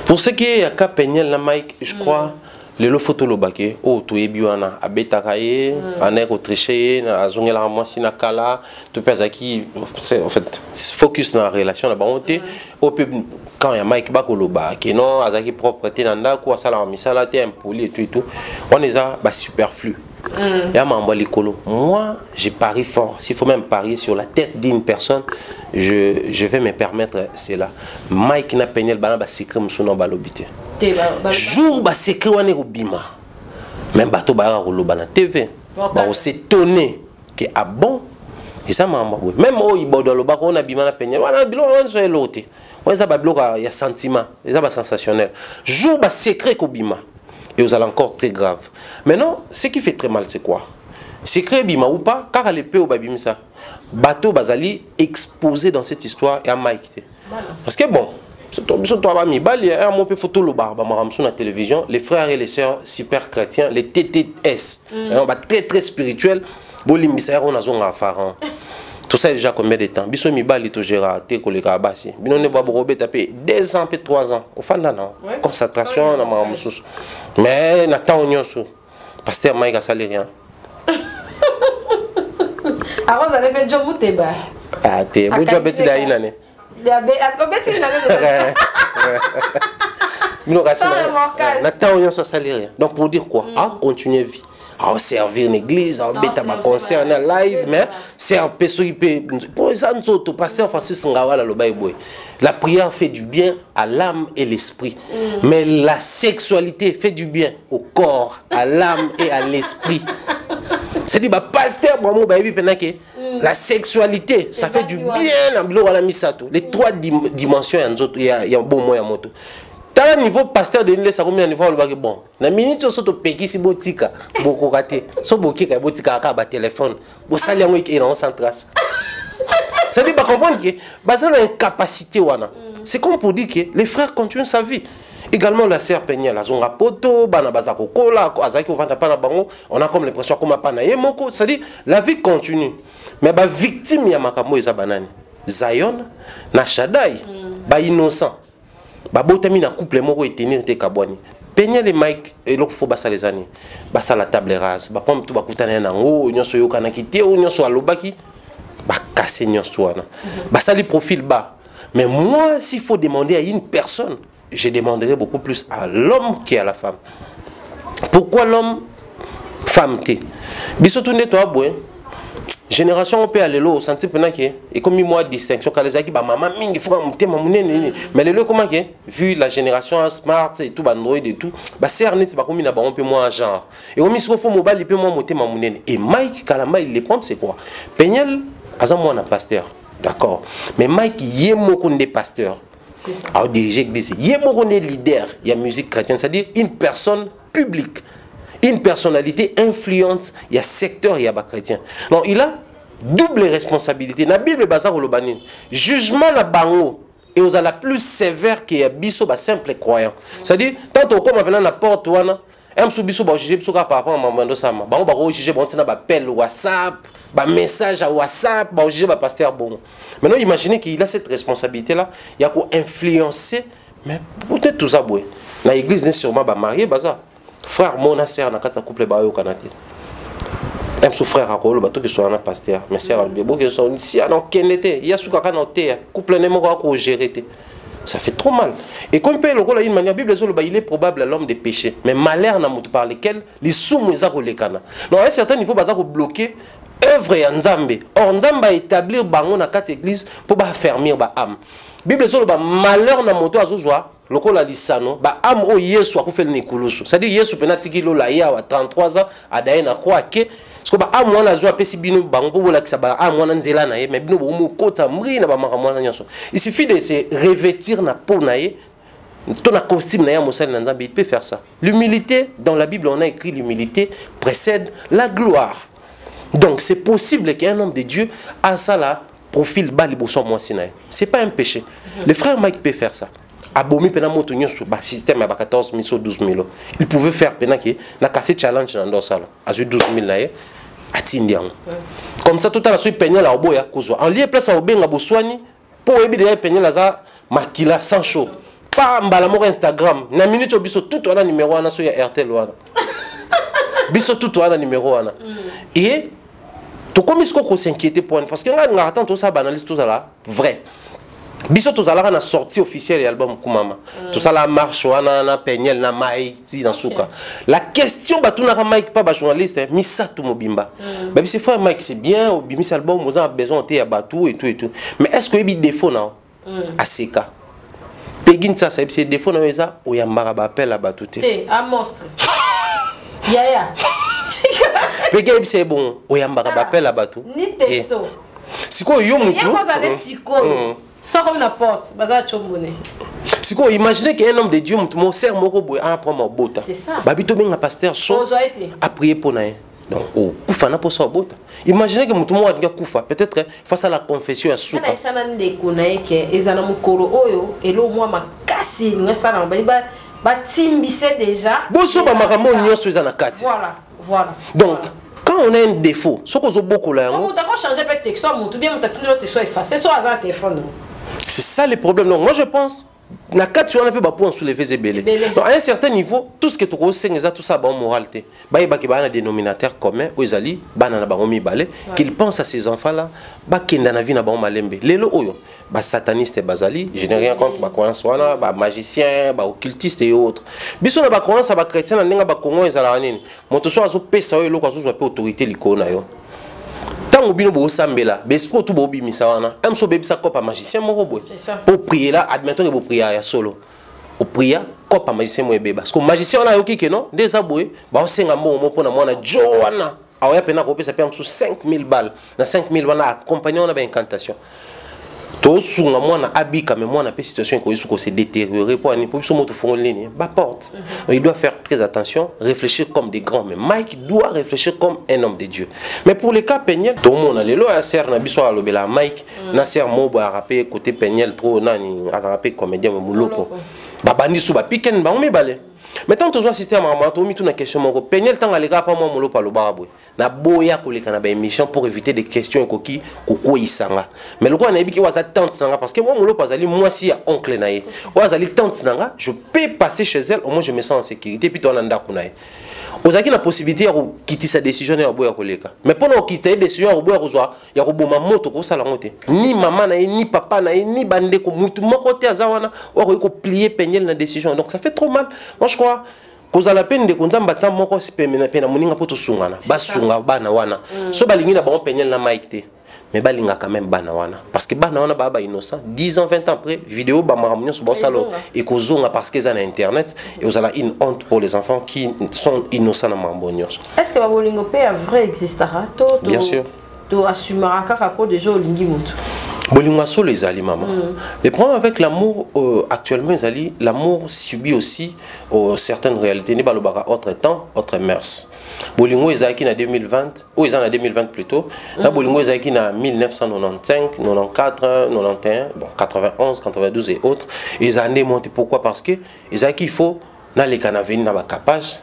Pour ce qui est à Peniel la Mike, je crois le photo lo baké oh to yebiwana abeta kaye anek autriché na azongela mwasi na kala to pezaki c'est en fait focus na relation na bangote au quand ya Mike bakolo ba que non azaki propreté na ndako asala misala te impoli et tout on est à ba superflu ya mambo likolo moi j'ai parié fort s'il faut même parier sur la tête d'une personne je vais me permettre cela Mike na Peniel bana ba secret musuno balobité jour ba secret wane robima même bato ba roloba na TV ba on s'étonner que ah bon et ça mambo même oh ibodo loba ko na bima na Peniel wana bilo on so eloté on ça ba bloka ya sentiment ça ba sensationnel jour ba secret ko bima et vous allez encore très grave. Maintenant, ce qui fait très mal, c'est quoi? C'est que bima ou pas, car les peu au babimisa, bateau bazali exposé dans cette histoire et à Mike. Parce que bon, la télévision, les frères et les sœurs super chrétiens, les TTS, très très spirituels, tout ça est déjà combien de temps? Biso mi bali to gera te ko le kabasi. Bino ne ba bobe taper 2 ans peut 3 ans. Au fanda non. Concentration na ma mususu. Mais na ta onyoso. Pasteur Mike a salé rien. Avant ça avait fait muteba. Ah te, bo job beti da ina ne. Da be a beti na. Bino ka salé. Na ta onyoso salé rien. Donc pour dire quoi? Ah, continuer vie. À servir une église, à mettre ma concert en live, mais c'est un peu ce qui peut. Pasteur Francis Ngawala le baïboy. La prière fait du bien à l'âme et l'esprit, mais la sexualité fait du bien au corps, à l'âme et à l'esprit. C'est dit, pasteur, la sexualité, ça fait du bien à misato. Les 3 dimensions, il y a un bon moyen moto. Dans le niveau pasteur de l'île, ça combien de niveau bon. Na minute sur to peki si botika, boko raté. So bokika botika ka ba téléphone. Bo sali yango ki na sans trace. Ça dit pas comprendre que bazana incapacité wana. C'est comme pour dire que les frères continuent sa vie. Également la sœur Peniel, la zonga poto, bana bazako kola, azaki ovanda pa na bango, on a comme l'impression comme pa na yemoko, ça dit la vie continue. Mais ba victime ya makambo eza banani. Zion na Shaddai, ba innocent. babotami na couple moko etenir te kabwani Peniel et Mike eloko fo basa les années basa la table rase ba pom tout ba kutana nango nyonso yokana kité ou nyonso alobaki ba casser nyonso wana basa li profil bas mais moi s'il faut demander à une personne je demanderais beaucoup plus à l'homme qu'à la femme. Pourquoi l'homme femme té biso tout neto abwe génération on peut aller là au senti pendant que et comme moi distinction quand les aki ba maman mingi faut mutema munene mais le comment que vu la génération smart et tout Android et tout ba cernet ba comme na ba on peut moins genre et comme il faut mobile il peut moins mutema munene et Mike Kalamba il les prend c'est quoi Peniel azam moi na pasteur d'accord mais Mike yemoko ndé pasteur c'est ça a diriger église yemoko ndé leader il y a musique chrétienne c'est-à-dire une personne publique. Une personnalité influente, il y a secteur, il y a bas chrétien. Donc il a double responsabilité. La Bible bazar au lobanin. Jugement na bango et aux la plus sévère que y biso ba simple croyant. C'est-à-dire tant on comme venant la porte wana, am sou biso ba juger biso ka par rapport à mamando sama. Ba on ba juger bon tina ba appel WhatsApp, ba message à WhatsApp, ba juger ba pasteur bon. Maintenant imaginez qu'il a cette responsabilité là, il y a quoi influencer mais peut-être tout ça boy. La église n'est sûrement ba marié bazar. Frère, mon sœur, n'a pas couple au Canada. Même son frère a le bateau qui soit un pasteur. Mais sœur, le bébé qui sont ici, il y a sous un couple n'est pas géré. Ça fait trop mal. Et comme il y a une manière, la Bible il est probable à l'homme des péchés. Mais malheur n'a pas par lesquels les sous les cana. Donc à un certain niveau, il faut bloquer œuvre et Nzambe. Or, Nzambe va établir bango na quatre églises pour fermer ba âme. Bible dit malheur na moto azozwa lokola lisano ba âme o Yesu akufeli nikulusu. C'est-à-dire Yesu penatiki lo la ya wa 33 ans adaye na kwa ke parce que ba âme wana azwa pesi bino bango bo la kisaba âme wana nzela na ye mais bino bo mo kota mri na ba makamwana nyaso. Il suffit de se revêtir na peau na ye ton costume na ya mosali na Nzambe il peut faire ça. L'humilité dans la Bible on a écrit l'humilité précède la gloire. Donc c'est possible qu'un homme de Dieu a ça là profil bas liboso moi sinaï. C'est pas un péché. Le frère Mike peut faire ça. Abomi pena moto nyonso ba système ba 14 000 12 000. Il pouvait faire pena que na casser challenge dans ça là. Azu 12 000 là atindian. Comme ça tout à la suite penya la oboya kozwa. En lieu place au benga boswani pour ebi de penya la za makila sans chaud. Pas mbala mo Instagram. Na minute biso tout wana numéro wana so ya RTL wana. Biso tout wana numéro wana. Et tout comme il faut s'inquiéter pour parce que on attend tout ça banalise tout ça là vrai. Biso tout ça là on a sorti officiel l'album Kumama. Tout ça là marche wana na Peniel na Mike ti dans souka. La question ba tout na Mike pas ba journaliste mais ça tout mobimba. Ba c'est frère Mike c'est bien au bimi album vous avez besoin de batou et tout. Mais est-ce que il y a des défauts non ACK. Pegin ça c'est défaut na ça o yambara ba appel à batou te. Un monstre. Yaya. Pegin c'est bon o yambara ba appel à batou. Ni texto. Siko yo mutu. Il y a quoi de siko. Sors comme la porte, baza chombone. Si quoi, imaginez qu'un homme de Dieu, mon sœur moko boy a prendre mon bota. C'est ça. Babito ben un pasteur chaud. A prier pour naé. Donc oh, kufa na pour ça bota. Imaginez que mutumo a kufa, peut-être face à la confession à souka. Ça na ndeko naé que ezana mukoro oyo elo moi makasi ni ça na ba timbise déjà. Boso ba makambo nyonso ezana kati. Voilà. Donc quand on a un défaut, ce qu'on a beaucoup là. On doit changer le texte, ou bien on t'a dit le texte effacé, c'est soit un téléphone. C'est ça le problème. Donc moi je pense na quatre on a peu pour soulever ces belés. Donc à un certain niveau, tout ce que tu connais tout ça bon moralité. Ba yeba ki ba un dénominateur commun ou ezali bana na ba mi balé qu'il pense à ces enfants là, ba kenda na vie na ba malembe. Lelo oyo ba sataniste bazali, je n'ai rien contre ba croyance wana, ba magicien, ba occultiste et autres. Biso na ba croyance ba chrétien na ndinga ba Congo ezala nini. Moto so azo pesa oyo loko azo pe autorité likona yo. Tant bino bo sambela bespo tout bo bimisa wana am so bebisa kopa magicien moko boy pour prier là admettons que bo prier ya solo o prier kopa magicien mo ebeba parce que magicien wana yoki ke non des aboy ba osenga mo pona mwana Joana aoya pena ko pesa pem so 5000 balles na 5000 wana accompagner on a ba incantation to sunga mwana abika mais mwana pe situation ko yuko se détériorer pour ani pour so moto fond ligne ba porte il doit faire très attention réfléchir comme des grands mais Mike doit réfléchir comme un homme de Dieu mais pour les cas Peniel tout le monde a lelo a ser na biso a lobela Mike na ser mobo a rapper côté Peniel trop nani a rapper comédien muloko ba bandi sou ba piken ba on mi balé maintenant tu dois système à mato mi tout na question moko Peniel tant alega pas moi molo pa lo barabwe na boya koleka na ba émission pour éviter des questions koki koko isanga mais le quoi na ebiki waza tante nanga parce que moi molo pas ali moi si ya oncle na ye waza ali tante nanga je peux passer chez elle au moins je me sens en sécurité puis toi na ndako na ye ozaki na possibilité ya quitter sa décision ya boya koleka mais pendant quitter décision ya boya kozwa ya koboma moto ko sala ngote ni maman na ye ni papa na ye ni bande ko mutu moko te azawana wa ko plier penyel na décision donc ça fait trop mal moi je crois kozala peine de konzamba tsa moko sipemena pena moninga poto sungana basunga bana wana so balingi na bon penyel na maikte mais balinga quand même bana wana parce que bana wana baba innocent 10 ans 20 ans après vidéo ba maramunyo so bosalo et kozonga parce que ça na internet et ozala une honte pour les enfants qui sont innocents na mambonyo. Est-ce que babolingo pe a vrai existera to bien sûr to assumera ka rapport de jo lingi mutu bolingo so les ali maman le problème avec l'amour actuellement les ali l'amour subit aussi certaines réalités ni balobaka autre temps autre mœurs. Bolingo ezaki na 2020 ou ils en a 2020 plutôt na bolingo ezaki na 1995 94 91 bon 91 92 et autres ils années monté pourquoi parce que ezaki il faut na les canavini na ba capage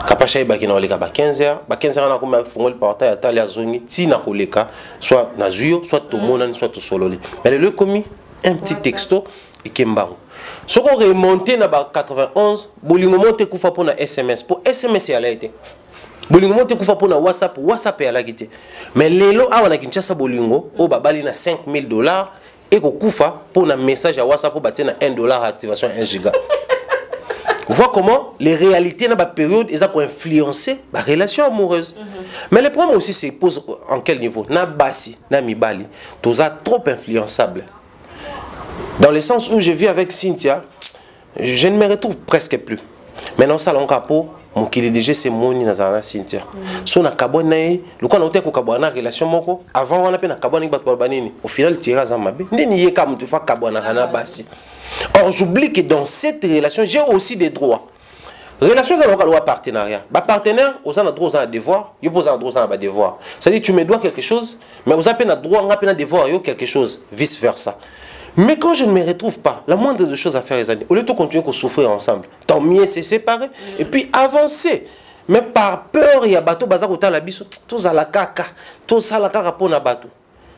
capage ba kina oleka ba 15h na kuma fungol portail atali azongi tina koleka soit na zuyo soit to monani soit to sololi mais le commis un petit texto et kembango. Ce qu'on remonté na ba 91 bolingo monte kufa pour na SMS pour SMS ya laité bolingo monte kufa pour na WhatsApp ya laité mais lelo awa na Kinshasa bolingo o babali na $5000 et ko kufa pour na message à WhatsApp pour bater na $1 activation 1 giga. Voir comment les réalités dans la période ils ont influencé la relation amoureuse. Mais le problème aussi se pose en quel niveau na basi na mibali tous a trop influençable. Dans le sens où je vis avec Cynthia, je ne me retrouve presque plus. Maintenant, ça, l'on capot, mon qu'il est déjà c'est mon nazana Cynthia. So na kabonai, le quoi on était kabona relation moko. Avant on a peine kabona batwa banini. Au final, tira za mabe. Ndeni ye kam tu fa kabona hana basi. Or, j'oublie que dans cette relation, j'ai aussi des droits. Relation, ça n'a pas partenariat. Bah partenaire, on a droit à devoir. Il pose un droit à devoir. C'est-à-dire tu me dois quelque chose, mais on a peine à droit, on a peine à devoir quelque chose, vice versa. Mais quand je ne me retrouve pas, la moindre des choses à faire les années, au lieu de continuer à souffrir ensemble, tant mieux c'est séparer et puis avancer. Mais par peur, il y a bateau bazar au la biso, tous à la caca, tous à la caca pour na bateau.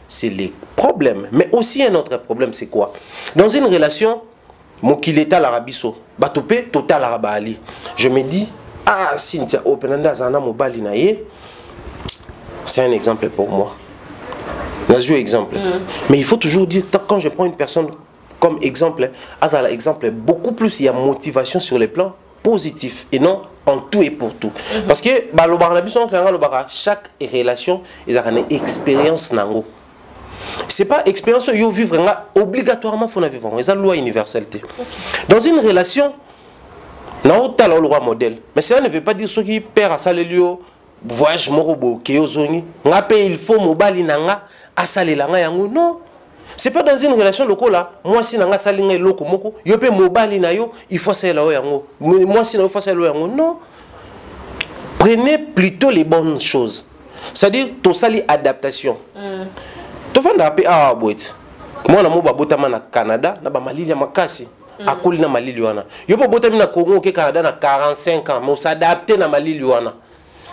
C'est les problèmes. Mais aussi un autre problème, c'est quoi? Dans une relation, mon qu'il est à l'arabiso, batopé total arabali. Je me dis, ah Cynthia, openanda zana mobali naie, c'est un exemple pour moi. Exemple. Mais il faut toujours dire, quand je prends une personne comme exemple, exemple beaucoup plus il y a motivation sur les plans positifs et non en tout et pour tout. Parce que chaque relation, ils ont une expérience nango. C'est pas expérience yo vivre obligatoirement faut vivre. C'est la loi universalité. Dans une relation, non t'as le roi modèle. Mais cela ne veut pas dire ce qui perd à salelio voyage morobo keozongi. Ngape il faut mobali nanga asalelanga yango non. C'est pas dans une relation locale là. Moi si nanga salinga loko moko, yo pe mobali na yo, il faut ça là yango. Moi si na yo faut ça là yango non. Prenez plutôt les bonnes choses. C'est-à-dire to sali adaptation. To vanda pe ah boit. Moi na mo babotama na Canada na ba malili ya makasi. Akoli na malili wana. Yo po botami na Congo ke Canada na 45 ans, mais s'adapter na malili wana.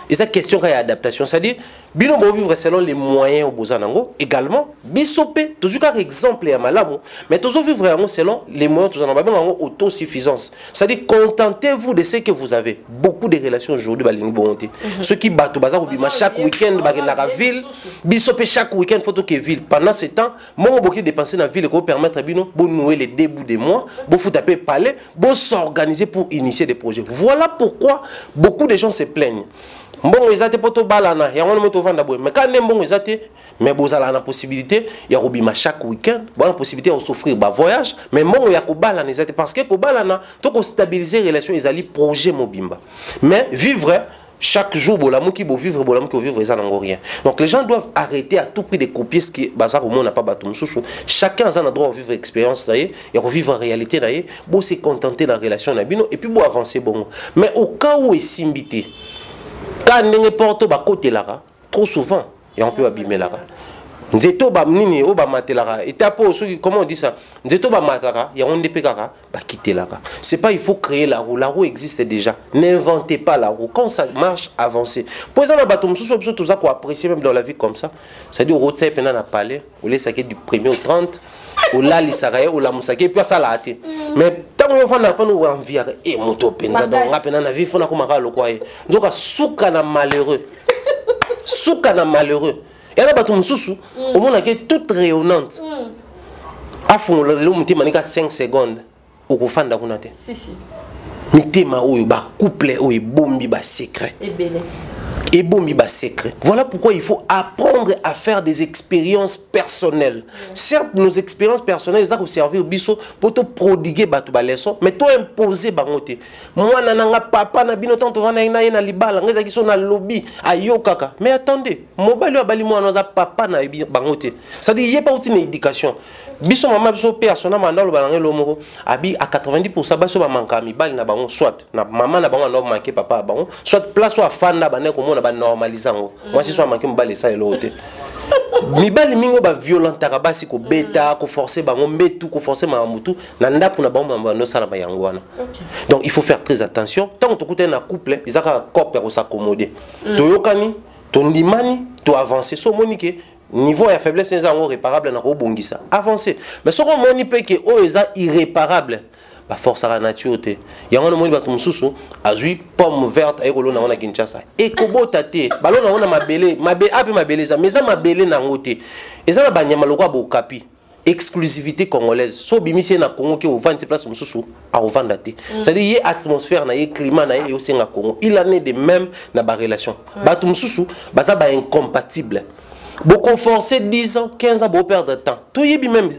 Et cette question qu'il y a adaptation, c'est-à-dire, bino bon vivre selon les moyens au bozanango, également, bisopé, toujours car exemple à malamo, mais toujours vivre selon les moyens tout en avons autosuffisance. C'est-à-dire, contentez-vous de ce que vous avez. Beaucoup de relations aujourd'hui, bonté. Ceux qui battent au bazar, chaque week-end, dans la ville, bisopé chaque week-end, faut que ville. Pendant ce temps, moi, beaucoup dépenser dans la ville, pour permettre à bino, bon nouer les débuts des mois, bon faut taper parler, bon s'organiser pour initier des projets. Voilà pourquoi beaucoup de gens se plaignent. Bon, ils ont poto balana, il y a un moto vendre boy. Mais quand même bon, ils ont mais vous avez la possibilité, il y a robima chaque week-end, bon la possibilité de s'offrir bah voyage, mais bon il y a ko balana, ils ont parce que ko balana, to ko stabiliser relation, ils allaient projet mobimba. Mais vivre chaque jour bolamou qui bo vivre ils n'ont rien. Donc les gens doivent arrêter à tout prix de copier ce qui bazar au monde n'a pas battu mususu. Chacun a un droit de vivre expérience là, et vivre réalité là, bon se contenter dans la relation na bino et puis bon avancer bon. Mais au cas où est simbité quand on porte côté là, trop souvent, et on peut abîmer là. nzeto ba nini o ba matelaka etapo comment on dit ça nzeto ba mataka ya on depekaka ba kitelaka. C'est pas il faut créer la roue existe déjà. N'inventez pas la roue. Quand ça marche, avancez. Pour ça, tout ça qu'on apprécie même dans la vie comme ça. C'est-à-dire, au roadside, pendant la palais, on laisse du 1er au 30, ou là, l'isaraï, ou la moussaki, et puis ça l'a hâté. Mais tant qu'on n'a pas nous envie, et moto penza, donc on a la vie, il faut qu'on le quoi. Donc, soukana malheureux. Soukana malheureux. Et là, bateau moussou, au moins, on a toute rayonnante. À fond, l'homme, tu m'as 5 secondes. Au kofanda kuna te. Si si. Mitema oyo ba couple oyo bombi ba secret. Et bombi ba secret. Voilà pourquoi il faut apprendre à faire des expériences personnelles. Certes, nos expériences personnelles ça va servir biso pour te prodiguer ba ba leçon, mais toi imposer bangote. Moi nananga papa na bino tanto wana ina na libala ngeza kiso na lobby ayo kaka. Mais attendez, mobali wa bali moi na papa na bangote. Ça dit il y a pas une éducation. Biso mama biso personnel mandalo balangé lomoko abi à 90% baso ba manka mi bali na bango soit na maman na bango na manquer papa bango soit place wa fan na bana ko mona ba normalisango moi si soit manquer mbali ça elote mi bali mingo ba violenta basi ko beta ko forcer bango mbetu ko forcer mamutu na ndapu na bango mbano sala ba yangwana. Donc il faut faire très attention tant que tu na couple izaka couple ko s'accommoder toyokani ton limani to avancer so monique niveau de faiblesse est réparable na robongisa avancer mais ce qu'on moni peut que oh est irréparable ba force à la nature te ya ngona moni bato mususu azui pomme verte ay kolona wana Kinshasa et kobota te balona wana mabele ape mabele za meza mabele na ngote eza na banyama lokwa bo kapi exclusivité congolaise so bimisi na Congo ki ovandi place mususu a ovanda te c'est à dire atmosphère na climat na yo senga Congo il en est de même na ba relation bato mususu baza ba incompatible. Beaucoup forcer 10 ans, 15 ans pour perdre de temps. Tout y est même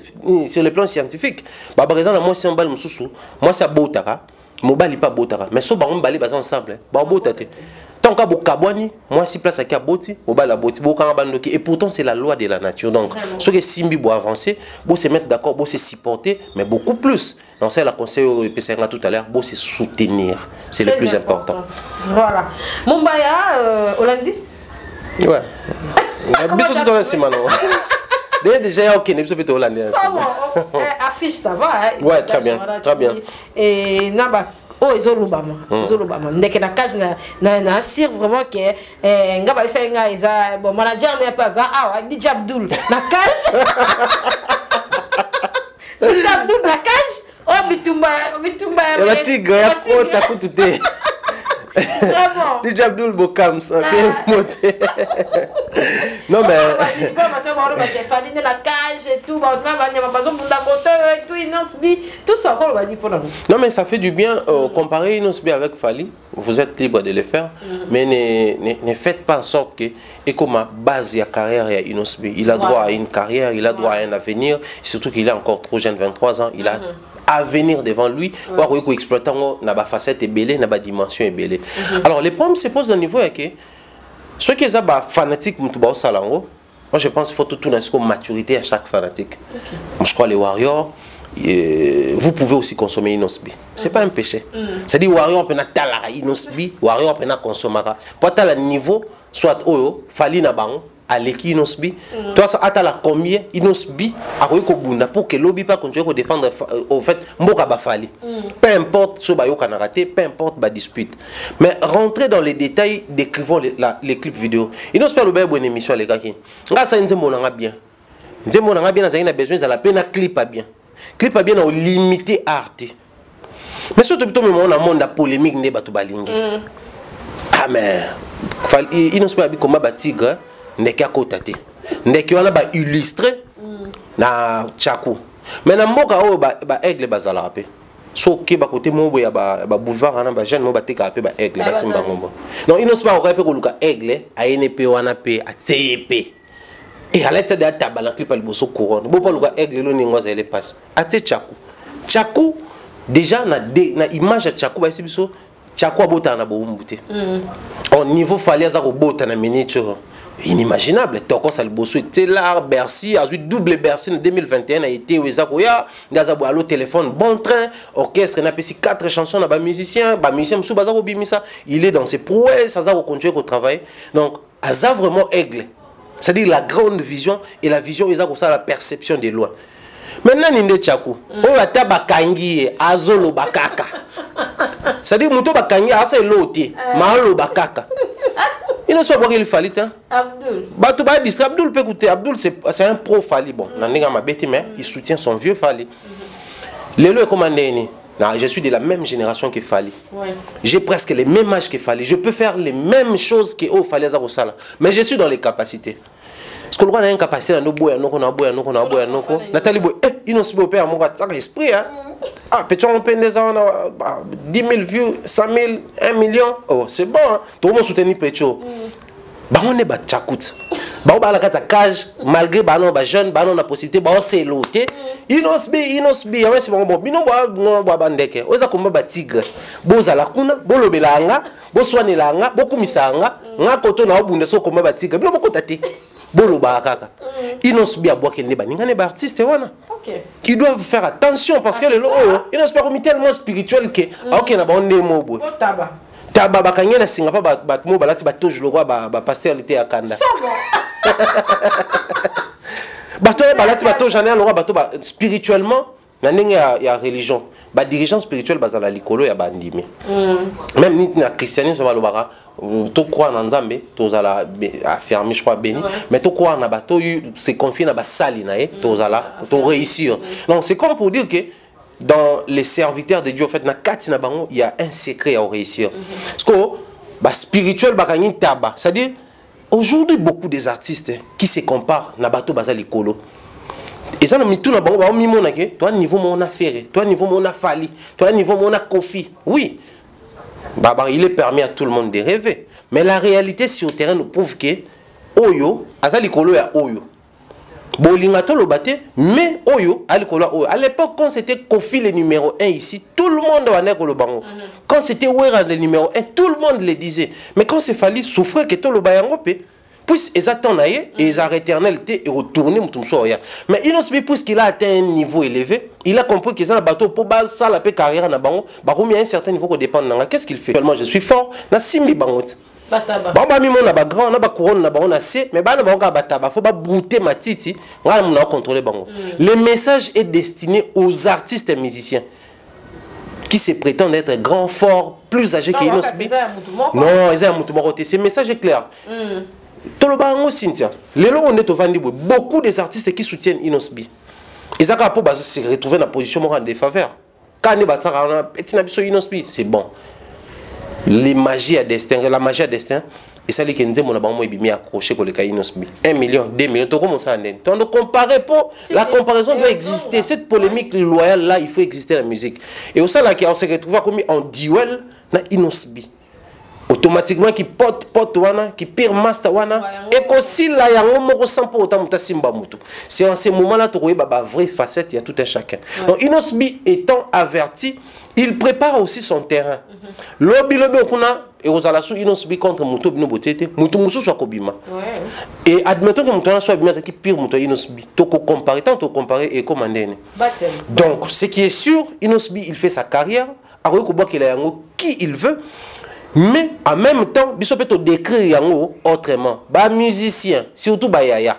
sur le plan scientifique. Par exemple, moi c'est un bal moussou, moi c'est Botara, mon bal n'est pas Botara, mais so baron balé bas ensemble, ba Botate. Tant qu'à Bokabwani, moi si place à Kaboti, au bal à Boti, Bokanbandoki, et pourtant c'est la loi de la nature. Donc, ce que Simbi doit avancer, bon se mettre d'accord, bon se supporter, mais beaucoup plus. Donc c'est la conseil au PCNA tout à l'heure, bon se soutenir, c'est le plus important. Voilà. Mumbaya, Olandi. Ouais. Bisous dans la semaine. Déjà, ok, n'est pas hollandais. Ça va, affiche, ça va. Ouais, très bien, très bien. Et Naba, oh, ils ont l'Obama. Ils ont l'Obama. Dès que la cage n'a sir vraiment que Ngaba Senga is a bon manager n'est pas ah, DJ Abdul. La cage. DJ Abdul, la cage. Oh, Bitumba. La tigre, ya ko takututé. DJ Abdul Bokam, ça fait monter. Non mais. Non mais ça fait du bien comparer Inosbi avec Fali. Vous êtes libre de le faire, mais ne faites pas en sorte que et comme base ya carrière ya Inosbi, il a droit à une carrière, il a droit à un avenir, surtout qu'il est encore trop jeune, 23 ans, il a avenir devant lui, pour exploiter na ba facette ébélée, na ba dimension ébélée. Alors les problèmes se posent au niveau que ceux qui sont fanatiques mutuba salango, moi je pense qu'il faut tout une maturité à chaque fanatique. Moi je crois les Warriors, vous pouvez aussi consommer Inosbi. C'est pas un péché. C'est-à-dire Warrior peut na talara Inosbi, Warrior peut na consommera. Pour tel niveau soit oyo fali na bango à l'équipe Inosbi, toi ça a la combien Inosbi a bunda pour que lobby pas continuer à défendre au fait mboka bafali. Peu importe ce bayo qu'on a raté, peu importe ba dispute. Mais rentrer dans les détails, décrivons les clips vidéo. Inosbi a le bonne émission les gars qui. Nga ça nzembo nanga bien. Nzembo nanga bien na besoin ça la peine clip pas bien. Clip pas bien au limité art. Mais surtout plutôt on a monde polémique ne batu balingi. Ah mais Inosbi a comme ba tigre ndeki akotate ndeki wana ba illustré na Tchakou mais na mboka oyo ba aigle bazala pe so ke ba côté mobo ya ba boulevard ana ba jeune mo ba teka pe ba aigle ba simba ngombo non Inosbi ba ko pe ko luka aigle ayene pe wana pe atep et alete de tabala clip al boso couronne bo pa luka aigle lo ningo za ele passe ate Tchakou déjà na image ya Tchakou ba sibiso Tchakou abota na bombute au niveau fallait za ko bota na miniature inimaginable. Toko Salbosso était là, Bercy, a eu double Bercy en 2021, a été Wezakoya, Gazabo allo téléphone, bon train, orchestre, on a passé 4 chansons, on a musicien, Msou Bazaro Bimisa, il est dans ses prouesses, ça va continuer au travail. Donc, Aza vraiment aigle. C'est-à-dire la grande vision et la vision, ils ont la perception des lois. Maintenant, Ninde Tchakou, on a tabakangi azolo bakaka. C'est-à-dire, Mouto bakangi asa loté, malo bakaka. Il ne sait pas qu'il fallait. Abdul. Abdul peut écouter. Abdul, c'est un pro Fali. Bon, mais il soutient son vieux Fali. Lélo est commandé. Je suis de la même génération que Fali. Ouais. J'ai presque les mêmes âges que Fali. Je peux faire les mêmes choses que Fali Azarosala. Mais je suis dans les capacités. Parce que l'on a une capacité à nous boire, Nathalie Boy, il nous suit père, mon esprit. Ah, peut-être on peut des 10 000 vues, 100 000, 1 million. Oh, c'est bon. Tout le monde soutient Pécho. Bah, on est tchakout. Bah, on a la cage, malgré les jeunes, on a la possibilité, on s'est loté. Inosbi, c'est bon. Bino, bandeke. On a comme tigre. Boza la kuna, bolo belanga, boswane langa, bokumisanga, nga koto na obunde so comme tigre. Bino bokotate. Bolo bakaka. Inosbi a boire qu'il n'est pas n'ingane artiste wana. Ils doivent faire attention parce que les ils n'ont pas tellement spirituel que OK na ba onde mobo. Taba bakanye na singa pa ba mo balati ba toje le roi ba pasteur était à Kanda. Bato balati ba toje na le roi bato spirituellement na ndenge ya religion. Ba dirigeant spirituel bazala likolo ya bandimi. Même ni na christianisme ba lobaka to croire en Nzambe, tozala affirmer je crois béni, mais to croire na bato c'est confié na ba sali na tozala to réussir. Donc c'est comme pour dire que dans les serviteurs de Dieu en fait na kati na bango il y a un secret à réussir. Parce que ba spirituel ba kanyi taba, c'est-à-dire aujourd'hui beaucoup des artistes qui se comparent na bato bazali kolo. Et ça, nous avons toi niveau mon affaire, toi niveau mon afali, toi niveau mon kofi. Oui, il est permis à tout le monde de rêver. Mais la réalité sur le terrain nous prouve que Oyo, azali kolo ya Oyo. Bolingato lo bate, mais Oyo, Oyo. À l'époque, quand c'était Kofi le numéro 1 ici, tout le monde va naître le bango. Quand c'était Ouera le numéro 1, tout le monde le disait. Mais quand c'est fallu souffrir que tout le bayango puis ils attendent et ils ont éternalité et retourner mais il puisqu'il a atteint un niveau élevé, il a compris qu'ils ont un bateau pour ça la carrière na bango, il y a un certain niveau qu'on dépend. Qu'est-ce qu'il fait? Actuellement je suis fort, na simbi bango. Bamba mi mona ba grand na ba couronne na bango na c mais ba na bango bataba faut ba brouter matiti, ngala mona contrôler bango. Le message est destiné aux artistes et musiciens qui se prétendent être grands, forts, plus âgés que Inosbi. Non, ils ont un moutoumoro. Ce message est clair. Tolobango Cynthia, on est au Vandi, beaucoup des artistes qui soutiennent Inosbi. Ils ont se retrouver dans la position de défaveur. Quand on est Inosbi, c'est bon. Les magies à destin, la magie à destin, et ça les Kenze mon abonnement est bien accroché pour les Inosbi. 1 million, 2 millions, tu commences à en donc comparer pour la comparaison doit exister. Cette polémique loyale là, il faut exister la musique. Et au sein là, on se retrouve comme en duel dans Inosbi. Automatiquement qui porte wana qui pire master wana et qu'aussi là yango moko sans pour autant muta simba mutu. C'est en ce moment là tu vois ba vraie facette, il y a tout un chacun. Donc Inosbi étant averti, il prépare aussi son terrain. Lobi okuna et ozala sou Inosbi contre mutu bino botete mutu musu soit kobima. Et admettons que mutu soit bima qui pire mutu Inosbi. To comparer tant to comparer et commander. Donc ce qui est sûr, Inosbi il fait sa carrière, aroy ko boa qu'il a yango qui il veut. Mais en même temps, il peut décrire autrement. Ba musicien, surtout ba yaya.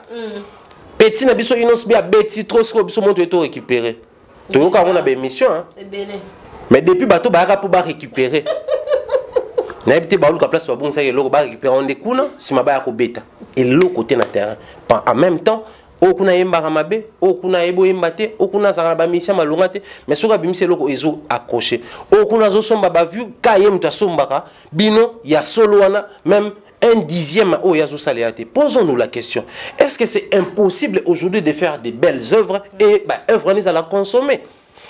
Petit na biso Inosbi a beti trop ce biso monte to récupérer. To yoka on a be mission hein. Mais depuis bato ba pour ba récupérer. Na ebité ba luka place ba bon ça ke loko ba récupérer on de kuna sima ba ko beta. Et l'autre côté na terrain. En même temps, okuna yemba mabe, okuna ebo yembate, okuna zara ba mission malongate, mais soka bimise loko ezo accroché. Okuna zo somba ba vu ka yem ta sombaka, bino ya solo wana même 1/10 au yazo saléate. Posons-nous la question. Est-ce que c'est impossible aujourd'hui de faire des belles œuvres et œuvres à la consommer?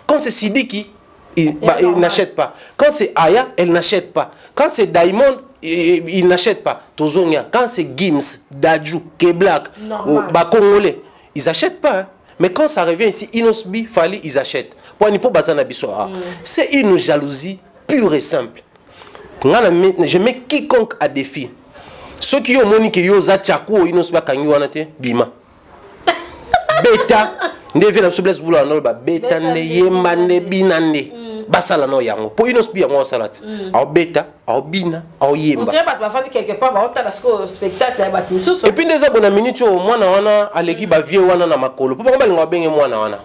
Quand c'est Sidiki, il n'achète pas. Quand c'est Aya, elle n'achète pas. Quand c'est Diamond, il n'achète pas. Tozonia, quand c'est Gims, Dadju, K-Black, Congolais, ils n'achètent pas. Hein. Mais quand ça revient ici, Inosbi, Fali, ils achètent. C'est une jalousie pure et simple. Je mets quiconque à défi. Ceux qui ont monique Yoza Tchakou, Inosbi, Kanyuanate, Bima. Beta, Beta, Yemane, Binane. basala no yango po Inosbi yango salati au beta au bina au yemba on dirait ba fandi quelque part ba otala ce spectacle ba tout et puis déjà bona minute o mwana wana aleki ba vie wana na makolo po ba linga benge mwana wana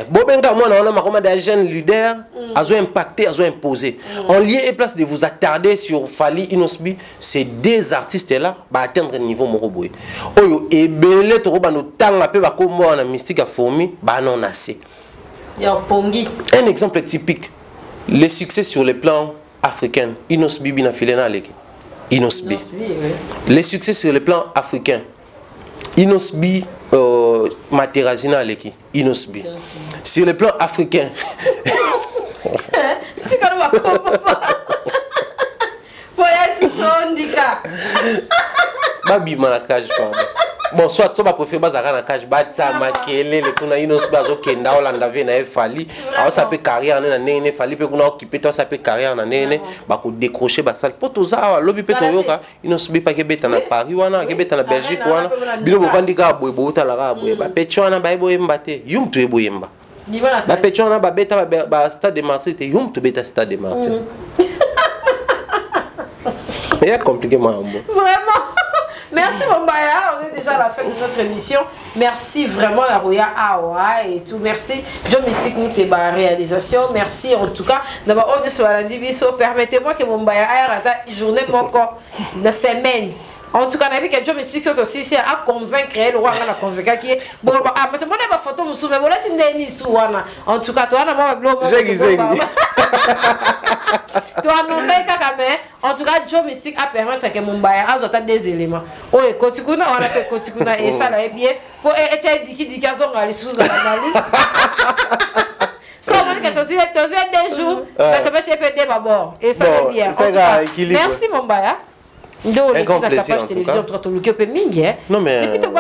bo benga mwana wana makoma da jeune leader azo impacté azo imposé en lieu et place de vous attarder sur Fally Inosbi ces deux artistes là ba atteindre niveau moko boy oyo ebele to ba no tanga pe ba ko mwana mystique a fourmi ba non assez. Un exemple typique, les succès sur le plan africain. Inosbi bina filena aleki. Inosbi. Les succès sur le plan africain. Inosbi Materazina aleki. Inosbi. Sur le plan africain. Babi malakage bon soit ça va préférer bazaka na cage batsa makele le kuna Inosbi azo kenda olanda ve na Fally alors ça peut carrière na nene Fally pe kuna occuper toi ça peut carrière na nene ba ko décrocher ba sale poto za lobi pe to yoka Inosbi pa ke beta na Paris wana ke beta na Belgique wana bilo bo vandika boy bo tala ka boy ba pe chwana ba boy mbate yum to boy mba ba pe chwana ba beta ba Stade de Marseille te yum to beta Stade de Marseille c'est compliqué moi vraiment. Merci Mombaya, on est déjà à la fin de notre émission. Merci vraiment à Roya Awa et tout. Merci Joe Mystique pour la réalisation. Merci en tout cas d'avoir on est permettez-moi que Mombaya ait une journée encore de semaine. En tout cas, on a vu que Joe Mystique sont aussi à convaincre le roi à convaincre qui est bon. Ah, mais tu m'as pas photo monsieur, mais voilà tu n'es ni sous en tout cas, toi on a moi blog. J'ai tu as annoncé qu'à en tout cas Joe Mystique a permis que Mombaya a des éléments. Oh, et Kotikuna, on a fait Kotikuna et ça là est bien. Pour être dit qu'ils ont allé sous l'analyse. Sauf que tu as des jours, tu as fait des babors et ça est bien. Merci Mombaya. Un grand plaisir en tout cas. Non mais depuis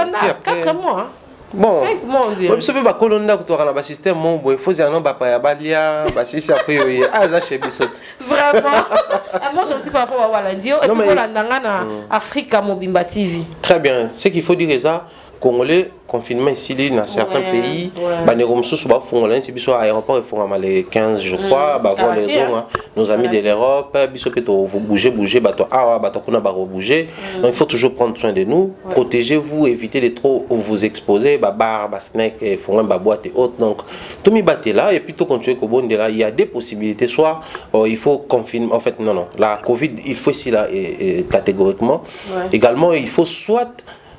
4 mois. Bon, 5 mois on dirait. Je peux pas colonner que tu as un système mon boy. Faut dire non bah pas balia, bah si c'est après ah ça chez Bissot. Vraiment. Moi je dis par rapport à Walandio et puis voilà dans Africa Mobimba TV. Très bien. Ce qu'il faut dire c'est ça. Congolais confinement ici dans certains pays bah les Romsus bah font là biso aéroport ils font les 15 je crois bah voir les zones nos amis de l'Europe biso que vous bouger bah toi ah bah toi qu'on a bah bouger donc il faut toujours prendre soin de nous protégez-vous évitez de trop vous exposer bah bar bah snack et font bah boîte et autres donc tout mi batté là et puis tout continuer qu'au bon de là il y a des possibilités soit il faut confiner en fait non la Covid il faut ici là catégoriquement également il faut soit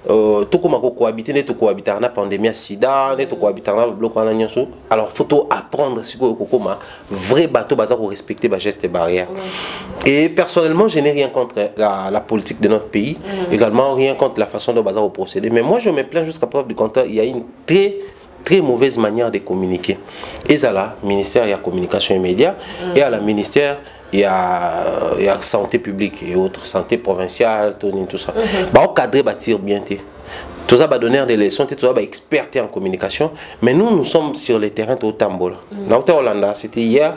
tout comme cohabiter ne tout cohabiter na pandémie sida ne tout cohabiter na bloc na nyonso alors faut apprendre ce que kokoma vrai bateau bazar pour respecter les gestes et barrières et personnellement je n'ai rien contre la politique de notre pays également rien contre la façon dont bazar au procéder mais moi je me plains jusqu'à preuve du contraire il y a une très mauvaise manière de communiquer et ça là ministère il y a communication et médias et à la ministère il y a santé publique et autres, santé provinciale, tout ça. Bah, au cadre, bâtir bien. Tout ça va donner des leçons, tout ça va experter en communication. Mais nous sommes sur le terrain de Tambola. Dans le Hollande, c'était hier.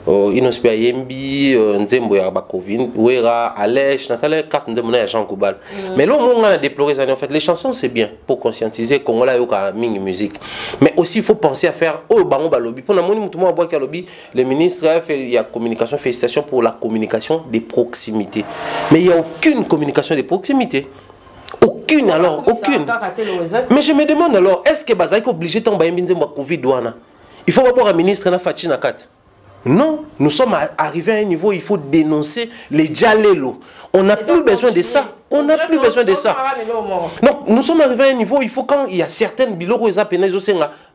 Inosbi Yembi, Nzembo ya Bakovin, Ouera, Alèche, Nathalie, 4 Nzembo na Jean Koubal. Mais là, on a déploré ça. En fait, les chansons, c'est bien pour conscientiser Congolais yoka ming musique. Mais aussi, il faut penser à faire oh bango balobi. Pour namoni mutumo aboa ki lobby, le ministre a fait il y a communication, félicitations pour la communication des proximités. Mais il n'y a aucune communication de proximité. Aucune alors, aucune. Mais je me demande alors, est-ce que Bazaïk obligé de tomber Nzembo Covid douana? Il faut avoir un ministre na Fatina Kat. Non, nous sommes arrivés à un niveau où il faut dénoncer les djalelo. On n'a plus besoin de ça. On n'a plus besoin de ça. Non, nous sommes arrivés à un niveau où il faut, quand il y a certaines biloko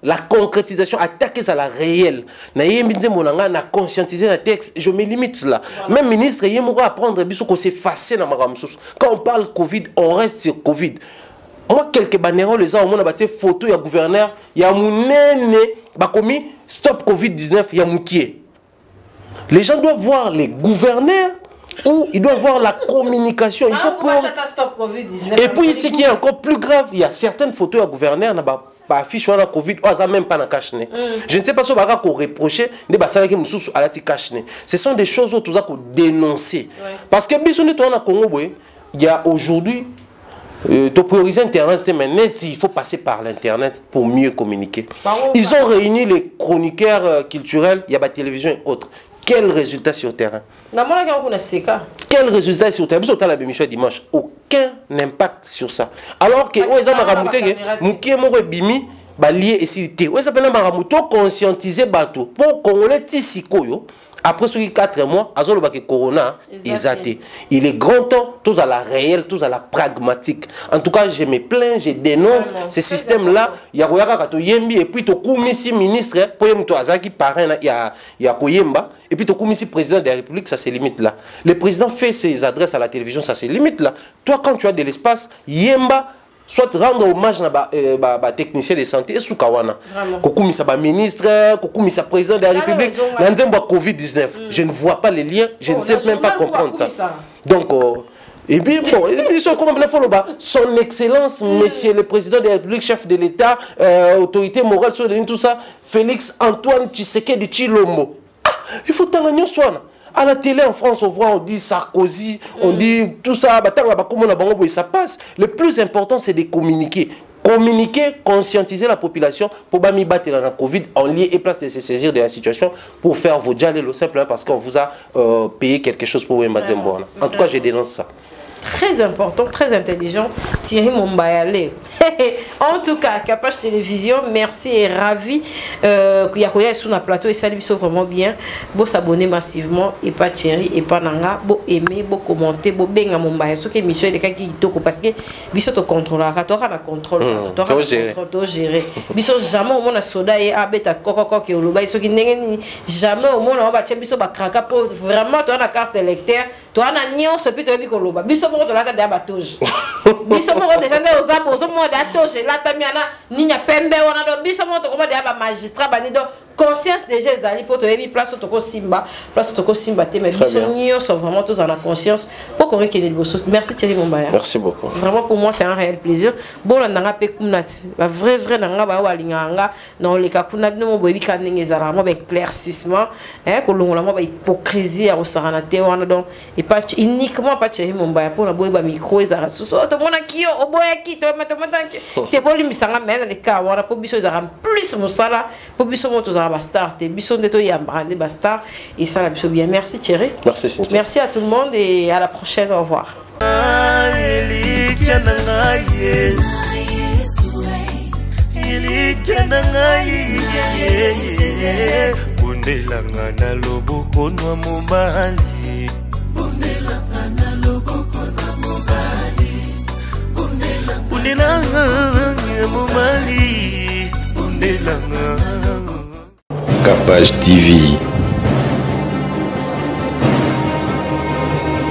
la concrétisation, attaquer ça la réelle. Na conscientiser la texte. Je me limite là. Même ministre, il faut apprendre qu'on s'est effacé dans ma ramsous. Quand on parle Covid, on reste sur Covid. Moi, quelques bannières, les gens, on a battu photo, il y a gouverneur, il y a mon nene, bakomi, stop Covid-19, il y a Moukié. Les gens doivent voir les gouverneurs ou ils doivent voir la communication. Il faut et puis, ce qui est encore plus grave, il y a certaines photos à gouverneur, affiche la Covid, ça même pas na cache. Je ne sais pas si on va reprocher à la cache. Ce sont des choses où tu as dénoncer. Parce que il y a aujourd'hui de prioriser Internet, mais il faut passer par l'Internet pour mieux communiquer. Ils ont réuni les chroniqueurs culturels, il y a la télévision et autres. Quel résultat sur le terrain? Quel résultat sur le terrain? La dimanche, aucun impact sur ça. Alors que lié et cité. Ouais, ça s'appelle Maramuto conscientiser bateau pour Congolais tisikoyo. Après ce 4 mois, azolo ba que corona exaté. Il est grand temps tous à la réelle, tous à la pragmatique. En tout cas, je me plains, je dénonce ce système là. Il y a koyaka kato yembi et puis to kumisi ministre pour yemto azaki parrain il y a koyemba et puis to kumisi président de la République, ça se limite là. Le président fait ses adresses à la télévision, ça se limite là. Toi quand tu as de l'espace, yemba soit rendre hommage à technicien de santé et Soukawana. Kokumisa ministre, Kokumisa président de la République, Covid-19. Je ne vois pas les liens, je ne sais même pas comprendre ça. Donc, et puis bon, son excellence, monsieur le président de la République, chef de l'État, autorité morale, tout ça, Félix Antoine Tshisekedi Tshilombo. Il faut t'en soin. À la télé en France, on voit, on dit Sarkozy, on dit tout ça, ça passe. Le plus important, c'est de communiquer. Communiquer, conscientiser la population pour pas battre dans la Covid en lien et place de se saisir de la situation pour faire vos dialogues simplement parce qu'on vous a payé quelque chose pour vous battre. En tout cas, je dénonce ça. Très important, très intelligent, Thierry Mombayale. En tout cas, Capage Télévision, merci et ravi. Yakoya est sur le plateau et ça lui vraiment bien. Bon s'abonner massivement et pas Thierry et pas Nanga. Bon aimer, bon commenter, bon benga Mombayale. Ce qui est mission de qui toko parce que biso to contrôlera, toi on a contrôle, toi on a gérer. Biso jamais au monde a soda et abeta koko ke oloba ce qui n'est jamais au monde on va biso ba kraka pour vraiment toi on a carte électeur, toi on a nion ce plutôt biso oloba. Biso moko to la ta ba toge. Biso moko déjà dans aux apos, mo da toge la tamiana ninya pembe on a do biso moko to ko da ba magistrat ba ni do conscience déjà ezali pour te yebi place to simba te mais biso nion sont vraiment tous en la conscience pour qu'on rekene liboso. Merci Thierry Mombaya. Merci beaucoup. Vraiment pour moi c'est un réel plaisir. Bon la nanga pe kumnati. Ba vrai nanga ba walinganga non les kakuna bino mo boyebi kaninga ezara mo ba éclaircissement ko longola mo ba hypocrisie ya osarana te wana donc et pas uniquement pas Thierry Mombaya pour na boyeba micro ezara soso to mona kio oboya ki to matamanki te boli misanga mais les cas wana pour biso ezara plus mosala pour biso mo tozara bastar te biso ndeto yambande bastar et ça la biso bien. Merci Thierry. Merci Cynthia. Merci à tout le monde et à la prochaine. Au revoir. Capage TV.